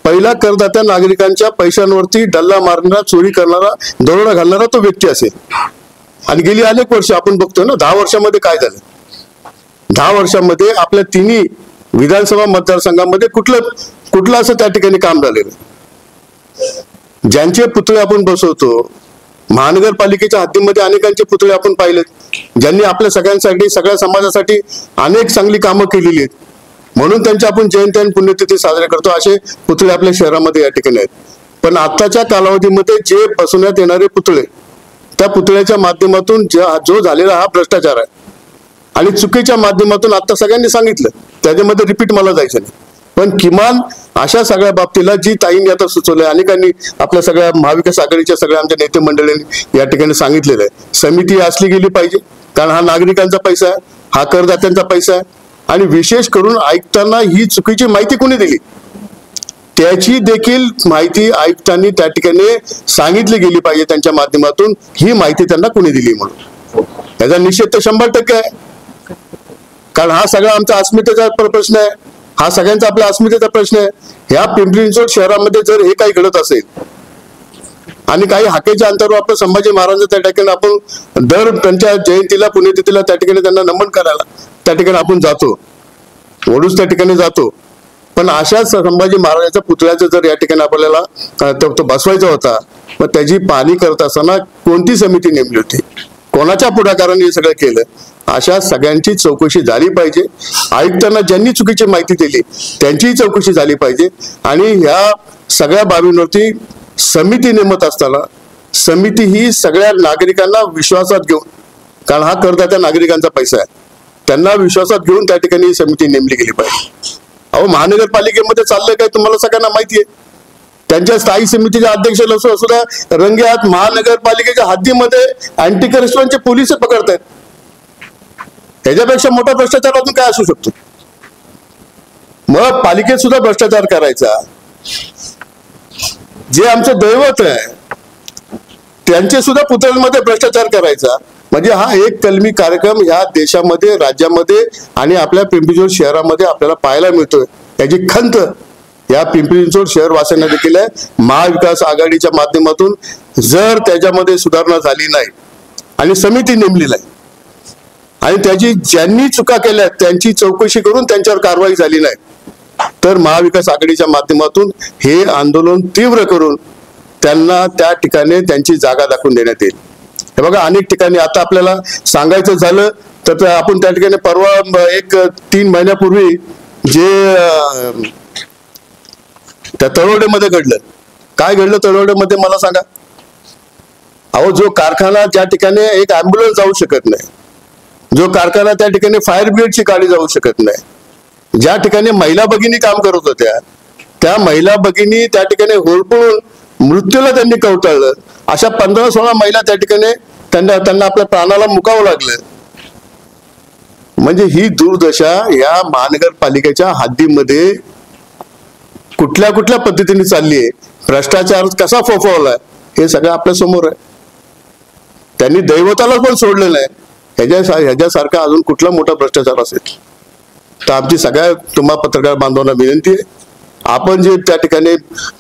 S4: पहिला करदात्या नागरिकांच्या पैशांवरती डल्ला मारणारा, चोरी करणारा, दरोडा घालणारा तो व्यक्ती असेल. आणि गेली अनेक वर्ष आपण बघतोय ना, 10 वर्षामध्ये काय झालं. 10 वर्षामध्ये आपल्या तिन्ही विधानसभा मतदारसंघामध्ये कुठलं असं त्या ठिकाणी काम झालेलं. ज्यांचे पुतळे आपण बसवतो, महानगरपालिकेच्या हद्दीमध्ये अनेकांचे पुतळे आपण पाहिलेत, ज्यांनी आपल्या सगळ्यांसाठी, सगळ्या समाजासाठी अनेक चांगली कामं केलेली आहेत, म्हणून त्यांची आपण जयंती आणि पुण्यतिथी साजरे करतो. असे पुतळे आपल्या शहरामध्ये या ठिकाणी आहेत. पण आताच्या कालावधीमध्ये जे बसवण्यात येणारे पुतळे, त्या पुतळ्याच्या माध्यमातून जो झालेला हा भ्रष्टाचार आहे आणि चुकीच्या माध्यमातून आता सगळ्यांनी सांगितलं, त्याच्यामध्ये रिपीट मला जायचं नाही. पण किमान अशा सगळ्या बाबतीला जी ताईंनी आता सुचवलंय, अनेकांनी आपल्या सगळ्या महाविकास आघाडीच्या सगळ्या आमच्या नेते मंडळींनी या ठिकाणी सांगितलेलं आहे, समिती असली गेली पाहिजे. कारण हा नागरिकांचा पैसा आहे, हा करदात्यांचा पैसा आहे. आणि विशेष करून आयुक्तांना ही चुकीची माहिती कोणी दिली त्याची देखील माहिती आयुक्तांनी त्या ठिकाणी सांगितली गेली पाहिजे. त्यांच्या माध्यमातून ही माहिती त्यांना कोणी दिली म्हणून याचा निषेध तर 100% आहे. कारण हा सगळा आमचा अस्मितेचा प्रश्न आहे, हा सगळ्यांचा आपल्या अस्मितेचा प्रश्न आहे. ह्या पिंपरी चिंचवड शहरामध्ये जर हे काही घडत असेल आणि काही हाकेच्या अंतरावर आपलं संभाजी महाराज त्या ठिकाणी आपण दर त्यांच्या जयंतीला, पुण्यतिथीला त्या ठिकाणी त्यांना नमन करायला त्या ठिकाणी आपण जातो, वडूस त्या ठिकाणी जातो. पण अशा संभाजी महाराजांच्या पुतळ्याचं जर या ठिकाणी आपल्याला तो बसवायचा होता, मग त्याची पाहणी करत असताना कोणती समिती नेमली होती, कोणाच्या पुढाकाराने हे सगळं केलं, अशा सगळ्यांची चौकशी झाली पाहिजे. आयुक्तांना ज्यांनी चुकीची माहिती दिली त्यांचीही चौकशी झाली पाहिजे. आणि ह्या सगळ्या बाबींवरती समिती नेमत असताना समिती ही सगळ्या नागरिकांना विश्वासात घेऊन, कारण हा करदात्या नागरिकांचा पैसा आहे, त्यांना विश्वासात घेऊन त्या ठिकाणी समिती नेमली गेली पाहिजे. अहो महानगरपालिकेमध्ये चाललंय काय तुम्हाला सगळ्यांना माहिती आहे. त्यांच्या स्थायी समितीच्या अध्यक्ष सुद्धा रंगेहात महानगरपालिकेच्या हद्दीमध्ये अँटी करप्शनचे पोलीस पकडतायत. ह्याच्यापेक्षा मोठा भ्रष्टाचार अजून काय असू शकतो. मग पालिकेत सुद्धा भ्रष्टाचार करायचा. जे आमचं दैवत आहे त्यांचे सुद्धा पुतळ्यांमध्ये भ्रष्टाचार करायचा म्हणजे हा एक कलमी कार्यक्रम या देशामध्ये, राज्यामध्ये आणि आपल्या पिंपरी चिंचवड शहरामध्ये आपल्याला पाहायला मिळतोय. याची खंत या पिंपरी चिंचवड शहर वासियांना देखील आहे. महाविकास आघाडीच्या माध्यमातून जर त्याच्यामध्ये सुधारणा झाली नाही आणि समिती नेमली नाही आणि त्याची ज्यांनी चुका केल्या त्यांची चौकशी करून त्यांच्यावर कारवाई झाली नाही तर महाविकास आघाडीच्या माध्यमातून हे आंदोलन तीव्र करून त्यांना त्या ठिकाणी त्यांची जागा दाखवून देण्यात येईल. हे बघा अनेक ठिकाणी आता आपल्याला सांगायचं झालं तर आपण त्या ठिकाणी परवा एक 3 महिन्यापूर्वी जे त्या तळवडेमध्ये घडलं. काय घडलं तळवडेमध्ये मला सांगा. अहो जो कारखाना ज्या ठिकाणी एक ॲम्ब्युलन्स जाऊ शकत नाही, जो कारखाना त्या ठिकाणी फायर ब्रिगेडची गाडी जाऊ शकत नाही, ज्या ठिकाणी महिला भगिनी काम करत होत्या त्या महिला भगिनी त्या ठिकाणी होरपळून मृत्यूला त्यांनी कवटाळलं. अशा 15-16 महिला त्या ठिकाणी त्यांना आपल्या प्राणाला मुकावं लागलं. म्हणजे ही दुर्दशा या महानगरपालिकेच्या हद्दीमध्ये कुठल्या कुठल्या पद्धतीने चालली आहे, भ्रष्टाचार कसा फोफावलाय हे सगळं आपल्या समोर आहे. त्यांनी दैवताला पण सोडलं नाही. ह्याच्यासारखा अजून कुठला मोठा भ्रष्टाचार असेल तर आमची सगळ्या तुम्हा पत्रकार बांधवांना विनंती आहे. आपण जे त्या ठिकाणी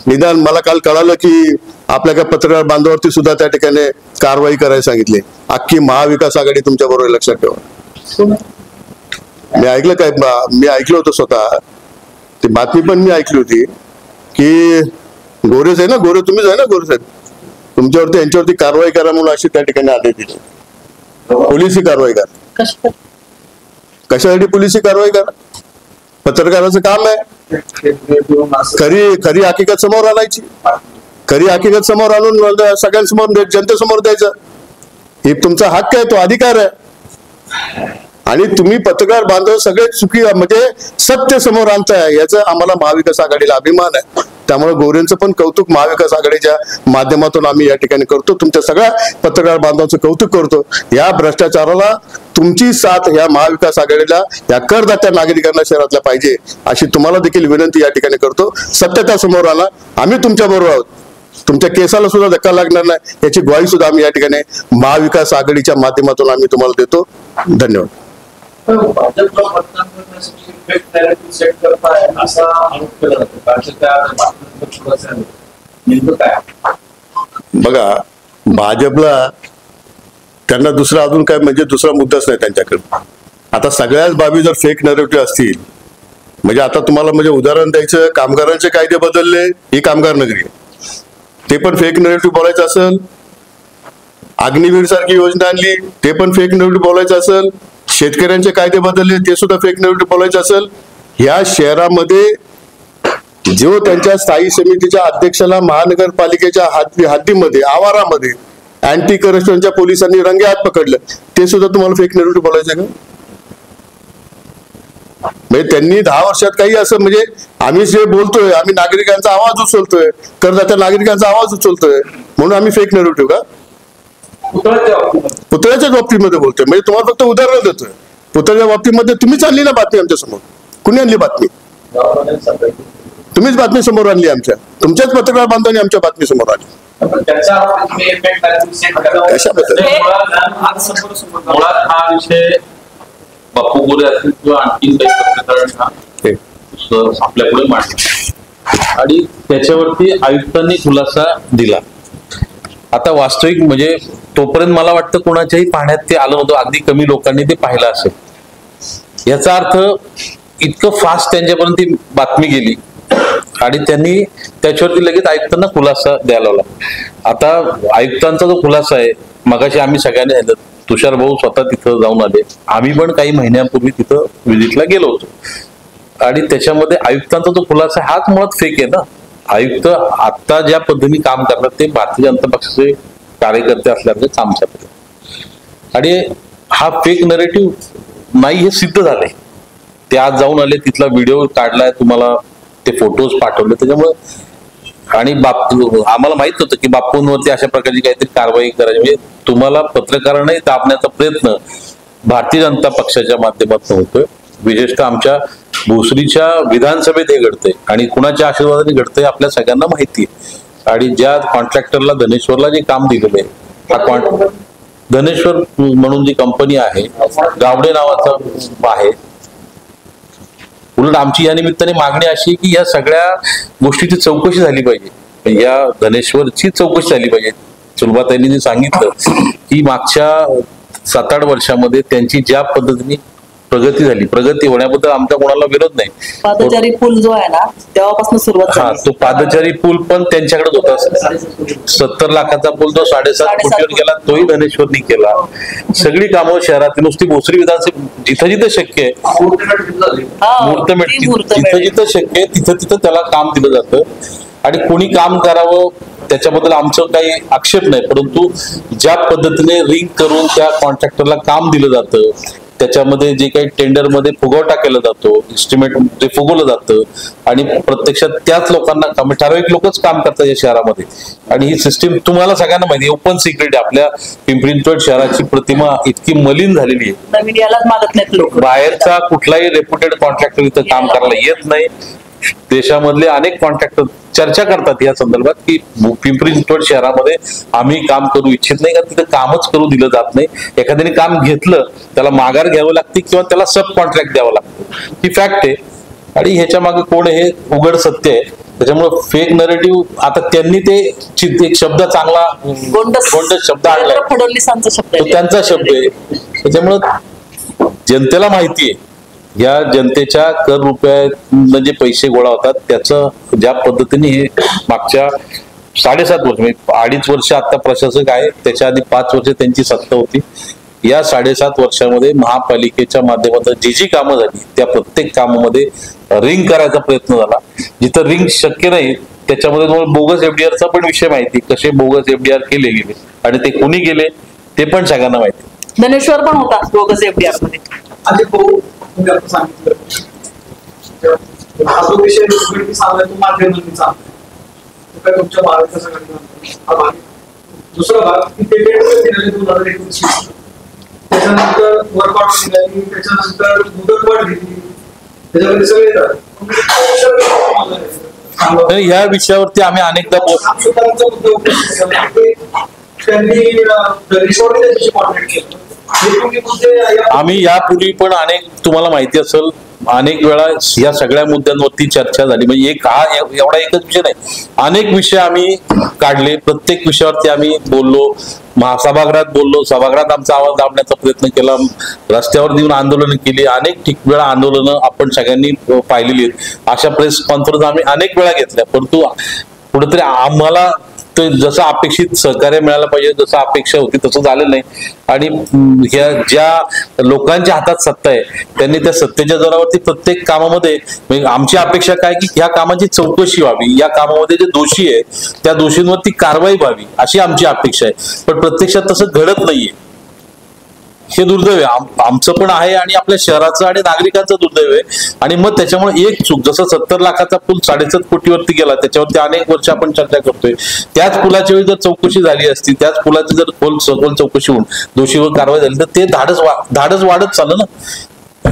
S4: निदान मला काल कळालं की आपल्या काय पत्रकार बांधवावरती सुद्धा त्या ठिकाणी कारवाई करायला सांगितली. अख्खी महाविकास आघाडी तुमच्या बरोबर लक्षात ठेवा. मी ऐकलं होतं स्वतः ती बातमी पण मी ऐकली होती की गोरेच आहे ना, तुम्हीच आहे ना गोरे साहेब, तुमच्यावरती यांच्यावरती कारवाई करा म्हणून अशी त्या ठिकाणी आदेश दिले. पोलिसी कारवाई करा. कशासाठी पोलिसी कारवाई करा? पत्रकाराचं काम आहे खरी हकीकत समोर आणायची. खरी हकीकत समोर आणून सगळ्यांसमोर जनतेसमोर द्यायचं. हे तुमचा हक्क आहे, तो अधिकार आहे. आणि तुम्ही पत्रकार बांधव सगळे चुकी म्हणजे सत्य समोर आणताय याचा आम्हाला महाविकास आघाडीला अभिमान आहे. त्यामुळे गोरेंचं पण कौतुक महाविकास आघाडीच्या माध्यमातून आम्ही या ठिकाणी करतो. तुमच्या सगळ्या पत्रकार बांधवांचं कौतुक करतो. या भ्रष्टाचाराला तुमची साथ या महाविकास आघाडीला या करदात्या नागरिकांना शहरातल्या पाहिजे अशी तुम्हाला देखील विनंती या ठिकाणी करतो. सत्यता समोर आला, आम्ही तुमच्या बरोबर आहोत. तुमच्या केसाला सुद्धा धक्का लागणार नाही याची ग्वाही सुद्धा आम्ही या ठिकाणी महाविकास आघाडीच्या माध्यमातून आम्ही तुम्हाला देतो. धन्यवाद. बघा भाजपला त्यांना दुसरा अजून काय म्हणजे दुसरा मुद्दाच नाही त्यांच्याकडे. आता सगळ्याच बाबी जर फेक नरेटिव्ह असतील म्हणजे आता तुम्हाला म्हणजे उदाहरण द्यायचं, कामगारांचे कायदे बदलले ही कामगार नगरी आहे, ते पण फेक नरेटिव्ह बोलायचं असेल. अग्निवीर सारखी योजना आणली ते पण फेक नरेटिव्ह बोलायचं असेल. शेतकऱ्यांचे कायदे बदलले ते सुद्धा फेक नरेटिव्ह बोलायचं असेल. या शहरामध्ये जो त्यांच्या स्थायी समितीच्या अध्यक्षाला महानगरपालिकेच्या हद्दीमध्ये आवारामध्ये अँटी करप्शनच्या पोलिसांनी रंगेहात पकडलं ते सुद्धा तुम्हाला फेक नरेटिव्ह बोलायचं का? म्हणजे त्यांनी 10 वर्षात काही असं म्हणजे आम्ही जे बोलतोय आम्ही नागरिकांचा आवाज उचलतोय, करदात्या नागरिकांचा आवाज उचलतोय म्हणून आम्ही फेक नरेटिव्ह का? पुतळ्याच्या बाबतीमध्ये बोलतोय म्हणजे तुम्हाला फक्त उदाहरण देतोय. पुतळ्याच्या बाबतीमध्ये तुम्हीच आणली ना बातमी आमच्या समोर. कुणी आणली बातमी? तुम्हीच बातमी समोर आणली. तुमच्याच पत्रकार बांधवांनी आमच्या बातमी समोर आणली.
S1: मुळात हा विषय बापू गोरे असतील किंवा आणखी काही पत्रकारांना आपल्यापुढे मांडला आणि त्याच्यावरती आयुक्तांनी खुलासा दिला. आता वास्तविक म्हणजे तोपर्यंत मला वाटतं कोणाच्याही पाहण्यात ते आलं नव्हतं. अगदी कमी लोकांनी ते पाहिलं असेल. याचा अर्थ इतकं फास्ट त्यांच्यापर्यंत ती बातमी गेली आणि त्यांनी त्याच्यावरती लगेच आयुक्तांना खुलासा द्यायला लावला. आता आयुक्तांचा जो खुलासा आहे मगाशी आम्ही सगळ्यांनी तुषार भाऊ स्वतः तिथं जाऊन आले, आम्ही पण काही महिन्यांपूर्वी तिथं व्हिजिटला गेलो होतो आणि त्याच्यामध्ये आयुक्तांचा जो खुलासा हाच मुळात फेक आहे ना. आयुक्त आता ज्या पद्धतीने काम करतात ते भारतीय जनता पक्षाचे कार्यकर्ते असल्यामुळे काम करतात आणि हा फेक नरेटिव्ह नाही हे सिद्ध झालंय. ते आज जाऊन आले, तिथला व्हिडिओ काढलाय, तुम्हाला ते फोटोज पाठवले. त्याच्यामुळे आणि आम्हाला माहित होतं की बापूंवरती अशा प्रकारची काहीतरी कारवाई करायची. म्हणजे तुम्हाला पत्रकारांनाही दाबण्याचा प्रयत्न भारतीय जनता पक्षाच्या माध्यमातून होतोय. विशेषतः आमच्या भोसरीच्या विधानसभेत हे घडतंय आणि कुणाच्या आशीर्वादाने घडतंय आपल्या सगळ्यांना माहिती आहे. आणि ज्या कॉन्ट्रॅक्टरला धनेश्वरला जे काम दिलेलं आहे, हा धनेश्वर म्हणून जी कंपनी आहे, गावडे नावाचं आहे. उलट आमची या निमित्ताने मागणी अशी की या सगळ्या गोष्टीची चौकशी झाली पाहिजे, या धनेश्वरची चौकशी झाली पाहिजे. सुलभाताईंनी सांगितलं की मागच्या 7-8 वर्षामध्ये त्यांची ज्या पद्धतीने प्रगती झाली, प्रगती होण्याबद्दल आमचा कोणाला विरोध नाही.
S3: पादचारी पूल जो आहे ना तेव्हापासून सुरुवात
S1: हा,
S3: झाली.
S1: तो पादचारी पूल पण त्यांच्याकडेच होता. 70 लाखाचा पूल जो 7.5 कोटीवर गेला, तोही धनेश्वरनी केला. सगळी कामं शहरातील, नुसती भोसरी विधानसभा जिथं जिथं शक्य आहे, मुहूर्तमेढ जिथं जिथं शक्य आहे तिथं तिथं त्याला काम दिलं जातं. आणि कोणी काम करावं त्याच्याबद्दल आमचं काही आक्षेप नाही, परंतु ज्या पद्धतीने रिंग करून त्या कॉन्ट्रॅक्टरला काम दिलं जातं, त्याच्यामध्ये जे काही टेंडरमध्ये फुगवटा केला जातो, एस्टिमेट जे फुगवलं जातं आणि प्रत्यक्षात त्याच लोकांना ठराविक लोकच काम करतात या शहरामध्ये. आणि ही सिस्टीम तुम्हाला सगळ्यांना माहिती, ओपन सिक्रेट आहे. आपल्या पिंपरी चिंचवड शहराची प्रतिमा इतकी मलिन झालेली आहे,
S3: नवीन यालाच मागत नाहीत लोक.
S1: बाहेरचा कुठलाही रेप्युटेड कॉन्ट्रॅक्टर इथं काम करायला येत नाही. देशामधले अनेक कॉन्ट्रॅक्टर चर्चा करतात या संदर्भात की पिंपरी चिंचवड शहरामध्ये आम्ही काम करू इच्छित नाही, कारण तिथे कामच करू दिलं जात नाही. एखाद्याने काम घेतलं त्याला माघार घ्यावं लागते किंवा त्याला सब कॉन्ट्रॅक्ट द्यावं लागतं, ही फॅक्ट आहे. आणि ह्याच्या मागे कोण हे उघड सत्य आहे. त्याच्यामुळे फेक नरेटिव्ह, आता त्यांनी ते एक शब्द चांगला गोंडस शब्द आणलाय,
S3: फडणवीसांचा शब्द
S1: तो त्यांचा शब्द आहे. त्याच्यामुळं जनतेला माहिती आहे या जनतेच्या कर रुपयात जे पैसे गोळा होतात त्याचं ज्या पद्धतीने हे मागच्या 7.5 वर्ष, म्हणजे 2.5 वर्ष आता प्रशासक आहे, त्याच्या आधी 5 वर्ष त्यांची सत्ता होती. या 7.5 वर्षामध्ये महापालिकेच्या माध्यमातून जी जी कामं झाली त्या प्रत्येक कामामध्ये रिंग करायचा प्रयत्न झाला. जिथं रिंग शक्य नाही त्याच्यामध्ये बोगस एफडीआरचा पण विषय माहिती, कसे बोगस एफडीआर केले गेले आणि ते कोणी केले ते पण सगळ्यांना माहिती.
S3: धनेश्वर पण होता बोगस एफडीआर मध्ये.
S5: सांगितलं हा जो विषय सांगायला माध्यमांचा तुमच्या महाराष्ट्रासाठी. दुसरा भाग की ते 2019 त्याच्यानंतर वर्कआउट निघाली, त्याच्यानंतर मुदतवाढ घेतली, त्याच्यामध्ये सगळे येतात.
S1: या विषयावरती आम्ही अनेकदा आम्ही यापूर्वी पण तुम्हाला माहिती असेल अनेक वेळा या सगळ्या मुद्द्यांवरती चर्चा झाली. म्हणजे एवढा एकच विषय नाही, अनेक विषय आम्ही काढले, प्रत्येक विषयावरती आम्ही बोललो, सभागृहात बोललो, सभागृहात आमचा आवाज दाबण्याचा प्रयत्न केला, रस्त्यावर येऊन आंदोलनं केली, अनेक वेळा आंदोलनं आपण सगळ्यांनी पाहिलेली आहेत. अशा प्रेस कॉन्फरन्स आम्ही अनेक वेळा घेतल्या, परंतु कुठेतरी आम्हाला जसं अपेक्षित सहकार्य मिळालं पाहिजे, जसं अपेक्षा होती तसं झालं नाही. आणि ह्या ज्या लोकांच्या हातात सत्ता आहे त्यांनी त्या सत्तेच्या जोरावरती प्रत्येक कामामध्ये आमची अपेक्षा काय की ह्या कामाची चौकशी व्हावी, या कामामध्ये जे दोषी आहेत त्या दोषींवरती कारवाई व्हावी अशी आमची अपेक्षा आहे. पण प्रत्यक्षात तसं घडत नाहीये, हे दुर्दैव आहे. आमचं पण आहे आणि आपल्या शहराचं आणि नागरिकांचं दुर्दैव आहे. आणि मग त्याच्यामुळे एक चूक, जसं 70 लाखाचा पूल 7.5 कोटीवरती गेला, त्याच्यावरती अनेक वर्ष आपण चर्चा करतोय. त्याच पुलाच्या वेळी जर चौकशी झाली असती, त्याच पुलाची जर सखोल चौकशी होऊन दोषीवर कारवाई झाली तर ते धाडस वाढत चाललं ना.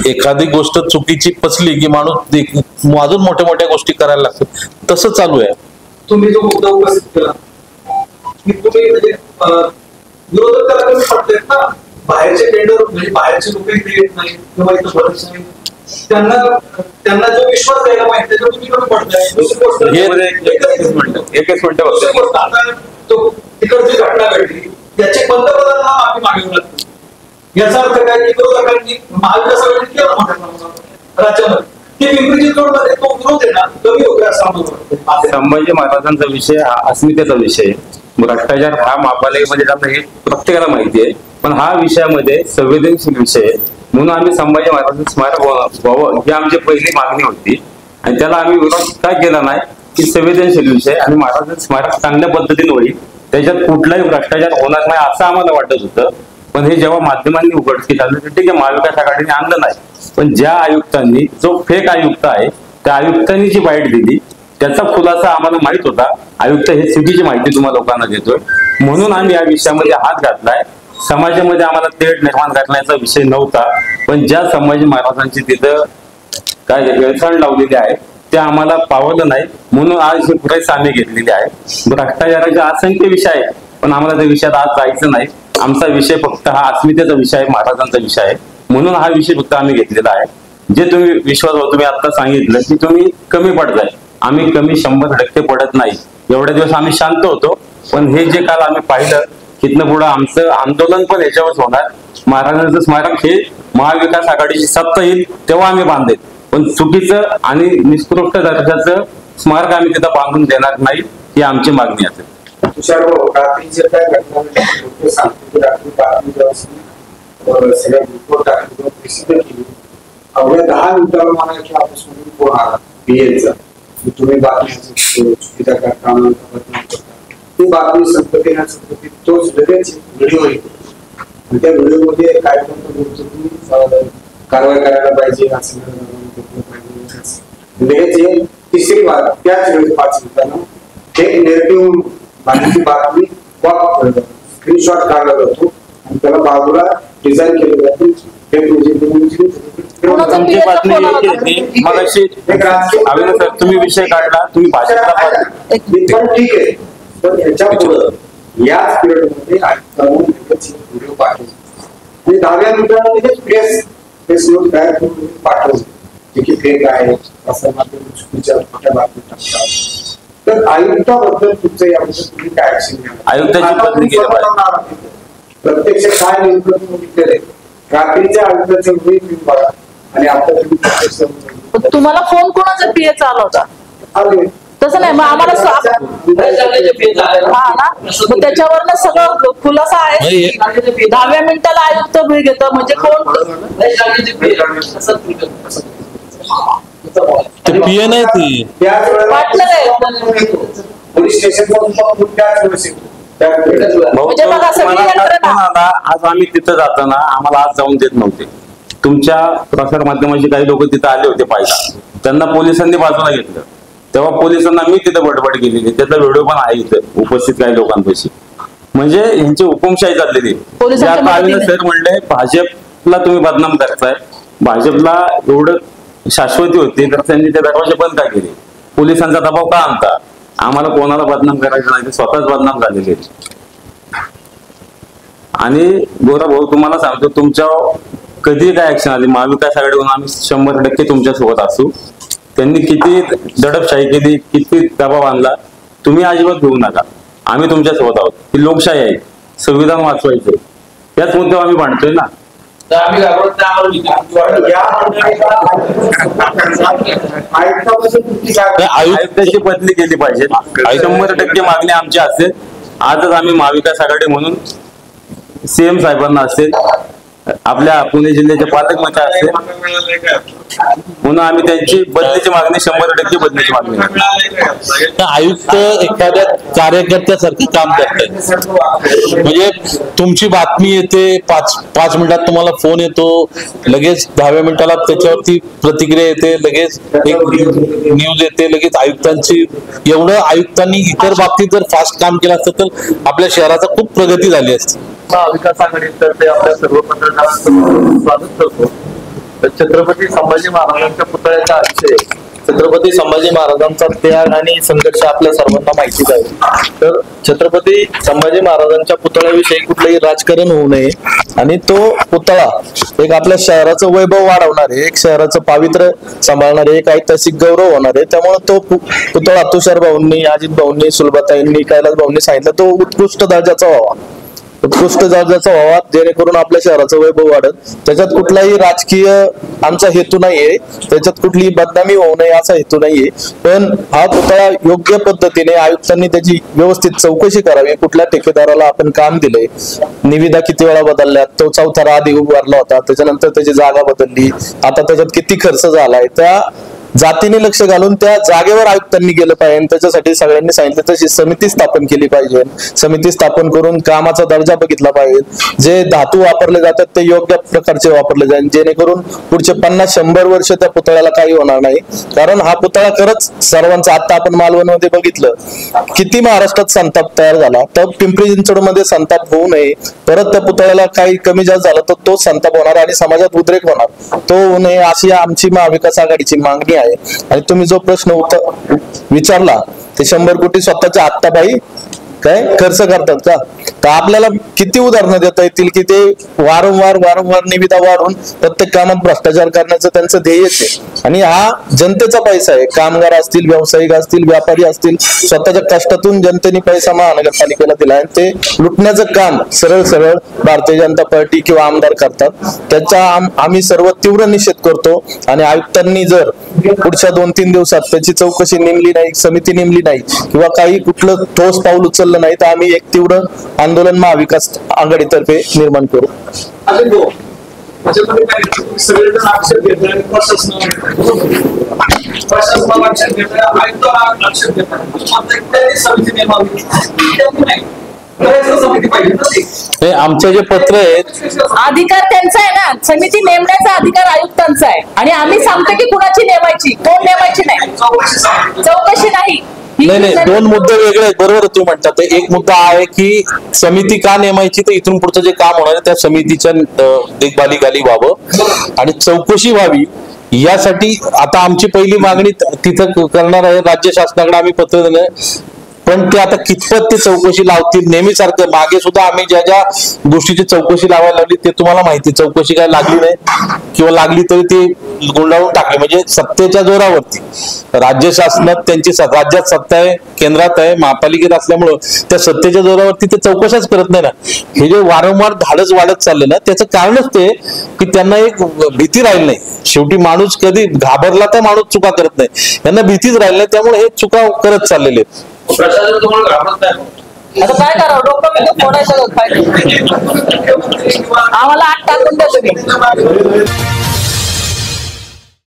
S1: एखादी गोष्ट चुकीची पचली की माणूस अजून मोठ्या मोठ्या गोष्टी करायला लागतात, तसं चालू आहे.
S5: तुम्ही जो मुद्दा उपस्थित केला की तुम्ही म्हणजे विरोधक त्याला कमी पडतायत ना, बाहेरचे टेंडर म्हणजे बाहेरचे लोक इथे येत नाही किंवा इथं बरंच नाही, त्यांना जो विश्वास द्यायला पाहिजे त्याच्यावर तुम्ही कमी पडताय.
S2: एकच मिनिट,
S5: आता तिकडची घटना घडली याची पंतप्रधानांना माफी मागावी लागते. याचा अर्थ काय की विरोधकांनी महाविकास आघाडी केलं मोठ्या प्रमाणात राज्यामध्ये, की पिंपरी चिंचवडमध्ये तो विरोध आहे ना कमी होतोय असं आम्हाला वाटतं.
S2: संभाजी महाराजांचा विषय हा अस्मितेचा विषय, भ्रष्टाचार हा महापालिकेमध्ये जातं हे प्रत्येकाला माहिती आहे. पण हा विषयामध्ये संवेदनशील विषय आहे, म्हणून आम्ही संभाजी महाराजांचं स्मारक व्हावं ही आमची पहिली मागणी होती. आणि त्याला आम्ही विरोध काय केला नाही की संवेदनशील विषय आणि महाराजांचं स्मारक चांगल्या पद्धतीने होईल, त्याच्यात कुठलाही भ्रष्टाचार होणार नाही असं आम्हाला वाटत होतं. पण हे जेव्हा माध्यमांनी उघडकीस आलं तर ठीक आहे, महाविकास आघाडीने आणलं नाही, पण ज्या आयुक्तांनी, जो फेक आयुक्त आहे त्या आयुक्तांनी जी बाईट दिली त्याचा खुलासा आम्हाला माहित होता. आयुक्त हे चुकीची माहिती तुम्हाला लोकांना देतोय म्हणून आम्ही या विषयामध्ये हात घातलाय. समाजामध्ये आम्हाला तेढ निर्माण करण्याचा विषय नव्हता, पण ज्या संभाजी महाराजांची तिथं काय गैरसण लावलेली आहे ते आम्हाला पावलं नाही म्हणून आज ही प्रेस आम्ही घेतलेली आहे. भ्रष्टाचाराचे असंख्य विषय आहे पण आम्हाला त्या विषयात आज जायचं नाही. आमचा विषय फक्त हा अस्मितेचा विषय आहे, महाराजांचा विषय आहे म्हणून हा विषय फक्त आम्ही घेतलेला आहे. जे तुम्ही विश्वास तुम्ही आता सांगितलं की तुम्ही कमी पडताय, आम्ही कमी 100% पडत नाही. एवढ्या दिवस आम्ही शांत होतो पण हे जे काल आम्ही पाहिलं तिथनं पुढं आमचं आंदोलन पण याच्यावरच होणार. महाराजांचं स्मारक हे महाविकास आघाडीची सत्ता येईल तेव्हा आम्ही बांधेल, पण चुकीचं आणि निष्कृष्ट दर्जाचं स्मारक आम्ही तिथं बांधून देणार नाही ही आमची मागणी असेल.
S6: तुषार भाऊ, रात्रीच्या काय घटना सांगतो की रात्री बातमी सगळ्या रिपोर्ट टाकली प्रसिद्ध केली. अवघ्या 10 मिनिटावर मला एका ऑफिसमधून फोन आला पीएचा की तुम्ही बातमी चुकीचा करता, ती बातमी संपत्ती तोच लगेच व्हिडिओ येतो आणि त्या व्हिडिओमध्ये काय कारवाई करायला पाहिजे असं लगेच तिसरी बात त्याच वेळेस 5 मिनिटांना एक नेगेटिव्ह बातमी स्क्रीनशॉट काढला जातो आणि त्याला बाजूला डिझाईन केलं जातं.
S2: तुमची बातमी योग्य होती मगाशी अविनाश सर, तुम्ही विषय काढला, तुम्ही भाषेतला
S6: पण ठीक आहे, पण ह्याच्या पुढं याच पिरियड मध्ये व्हिडिओ पाठवतो आणि 10व्या मिनिटांमध्ये प्रेस नोट तयार करून पाठवतो जे की फेक आहे असं माध्यम चुकीच्या खोट्या बातमी टाकतात. तर आयुक्ताबद्दल तुमचं याबद्दल तुम्ही काय ऍक्शन घ्या?
S2: आयुक्ताची बदली केली पाहिजे.
S6: प्रत्यक्ष काय नेमकं बघितलेलं रात्रीच्या आयुक्ताचे वेळ बघा आणि आता तुम्ही प्रत्यक्ष
S3: तुम्हाला फोन कोणाचा पीएचा आला होता? तसं नाही, मग आम्हाला हा ना, मग त्याच्यावरनं सगळं खुलासा आहे. 10व्या मिनिटाला आयुक्त भेट घेतं म्हणजे कोण?
S1: पीए नाही ती
S3: पार्टनर आहे.
S6: पोलीस स्टेशन
S3: म्हणजे बघा सगळी यंत्रणा.
S2: आज आम्ही तिथं जाताना आम्हाला आज जाऊन देत नव्हते. तुमच्या प्रसार माध्यमाचे काही लोक तिथं आले होते पाहिजे, त्यांना पोलिसांनी बाजूला घेतलं. तेव्हा पोलिसांना मी तिथं बडबड केलेली, त्याचा व्हिडिओ पण आहे इथं उपस्थित काही लोकांपाशी. म्हणजे यांची हुकुमशाही चाललेली. आता अविनाश सर म्हणले भाजपला तुम्ही बदनाम करताय, भाजपला एवढं शाश्वती होती तर त्यांनी ते दरवाजे बंद का केले? पोलिसांचा दबाव का आणता? आम्हाला कोणाला बदनाम करायचं नाही, ते स्वतःच बदनाम झालेले. आणि गोरा भाऊ तुम्हाला सांगतो, तुमच्या कधी काय ऍक्शन आली महाविकास आघाडीवरून आम्ही 100% तुमच्या सोबत असू. त्यांनी किती दडपशाही केली, किती दबाव आणला, तुम्ही अजिबात घेऊ नका. आम्ही तुमच्या सोबत आहोत. ही लोकशाही आहे, संविधान वाचवायचं, याच मुद्द्यावर आम्ही भांडतोय ना. आयुक्ताची बदली केली पाहिजे, 100% मागणी आमची असेल. आजच आम्ही महाविकास आघाडी म्हणून सीएम साहेबांना असेल, आपल्या पुणे जिल्ह्याचे पालकमंत्री असेल म्हणून आम्ही त्यांची बदलीची मागणी 100% बदलीची मागणी.
S1: आयुक्त एखाद्या कार्यकर्त्यासारखं काम करतात. म्हणजे तुमची बातमी येते, 5 मिनिटात तुम्हाला फोन येतो, लगेच 10व्या मिनिटाला त्याच्यावरती प्रतिक्रिया येते, लगेच एक न्यूज येते, लगेच आयुक्तांची. एवढं आयुक्तांनी इतर बाबतीत जर फास्ट काम केलं असतं तर आपल्या शहराचा खूप प्रगती झाली असती.
S7: महाविकास आघाडीतर्फे आपल्या सर्व पत्रकारांचं स्वागत करतो. छत्रपती संभाजी महाराजांच्या पुतळ्याचा आशय, छत्रपती संभाजी महाराजांचा त्याग आणि संघर्ष आपल्या सर्वांना माहितीच आहे. तर छत्रपती संभाजी महाराजांच्या पुतळ्याविषयी कुठलंही राजकारण होऊ नये आणि तो पुतळा एक आपल्या शहराचं वैभव वाढवणारे, एक शहराचं पावित्र्य सांभाळणारे, एक ऐतिहासिक गौरव होणार आहे. त्यामुळे तो पुतळा तुषार भाऊंनी, अजित भाऊंनी, सुलभाताईंनी, कैलास भाऊंनी सांगितलं तो उत्कृष्ट दर्जाचा व्हावा, उत्कृष्ट दर्जाचा व्हावा, जेणेकरून आपल्या शहराचं वैभव वाढत. त्याच्यात कुठलाही राजकीय आमचा हेतू नाहीये, त्याच्यात कुठलीही बदनामी होऊ नये असा हेतू नाहीये. पण हा पुतळा योग्य पद्धतीने आयुक्तांनी त्याची व्यवस्थित चौकशी करावी. कुठल्या ठेकेदाराला आपण काम दिलंय, निविदा किती वेळा बदलल्या, तो 4था आधी उभारला होता, त्याच्यानंतर त्याची जागा बदलली, आता त्याच्यात किती खर्च झालाय, त्या जातीने लक्ष घालून त्या जागेवर आयुक्तांनी गेलं पाहिजे. त्याच्यासाठी सगळ्यांनी सांगितलं तशी समिती स्थापन केली पाहिजे. समिती स्थापन करून कामाचा दर्जा बघितला पाहिजे. जे धातू वापरले जातात ते योग्य प्रकारचे वापरले जाईल, जेणेकरून पुढचे 50-100 वर्ष त्या पुतळ्याला काही होणार नाही. कारण हा पुतळा खरंच सर्वांचा, आता आपण मालवण मध्ये बघितलं किती महाराष्ट्रात संताप तयार झाला, तर पिंपरी चिंचवड मध्ये संताप होऊ नये. परत त्या पुतळ्याला काही कमी जास्त झालं तर तो संताप होणार आणि समाजात उद्रेक होणार, तो होऊ नये अशी आमची महाविकास आघाडीची मागणी आहे. आणि तुम्ही जो प्रश्न विचारला ते 100 कोटी स्वतःच्या हातापायी काय खर्च करतात का, तर आपल्याला किती उदाहरणं देता येतील की ते वारंवार निविदा वाढवून प्रत्येक कामात भ्रष्टाचार करण्याचं त्यांचं ध्येयच आहे. आणि हा जनतेचा पैसा आहे. कामगार असतील, व्यावसायिक असतील, व्यापारी असतील, स्वतःच्या कष्टातून जनतेने पैसा महानगरपालिकेला दिला आणि ते लुटण्याचं काम सरळ भारतीय जनता पार्टी किंवा आमदार करतात. त्याचा आम्ही सर्व तीव्र निषेध करतो. आणि आयुक्तांनी जर पुढच्या 2-3 दिवसात त्याची चौकशी नेमली नाही, समिती नेमली नाही किंवा काही कुठलं ठोस पाऊल उचललं नाही तर आम्ही एक तीव्र आंदोलन महाविकास आघाडीतर्फे निर्माण करू.
S5: सगळेजण आक्षेप घेतात आणि प्रशासनाला आक्षेप घेतात, आयुक्तांना आक्षेप घेतात. समिती नेमावी समिती पाहिजे.
S1: आमचे जे पत्र आहेत,
S3: अधिकार त्यांचा आहे ना, समिती नेमण्याचा अधिकार आयुक्तांचा आहे. आणि आम्ही सांगतो की कुणाची नेमायची, कोण नेमायची नाही, चौकशी नाही.
S1: नाही, 2 मुद्दे वेगळे आहेत. बरोबर तुम्ही म्हणतात. एक मुद्दा आहे की समिती का नेमायची, तर इथून पुढचं जे काम होणार आहे त्या समितीच्या देखभालीखाली व्हावं आणि चौकशी व्हावी. यासाठी आता आमची पहिली मागणी तिथं करणार आहे, राज्य शासनाकडे आम्ही पत्र दिलं. पण ते आता कितपत ते चौकशी लावतील, नेहमीसारखं मागे सुद्धा आम्ही ज्या ज्या गोष्टीची चौकशी लावायला लावली ते तुम्हाला माहिती, चौकशी काय लागली नाही किंवा लागली तरी ती गुंडाळून टाकली. म्हणजे सत्तेच्या जोरावरती राज्य शासनात त्यांची राज्यात सत्ता आहे, केंद्रात आहे, महापालिकेत असल्यामुळं त्या सत्तेच्या जोरावरती ते चौकशाच करत नाही ना. हे जे वारंवार धाडस वाढत चाललं ना, त्याचं कारणच ते की त्यांना एक भीती राहिली नाही. शेवटी माणूस कधी घाबरला तर माणूस चुका करत नाही, त्यांना भीतीच राहिली नाही, त्यामुळे हे चुका करत चाललेले आहेत.
S5: प्रशासन तुम्हाला घाबरत नाही.
S3: आता काय करावं, डोकं फोडायचं. आम्हाला 8 टाकून द्या तुम्ही.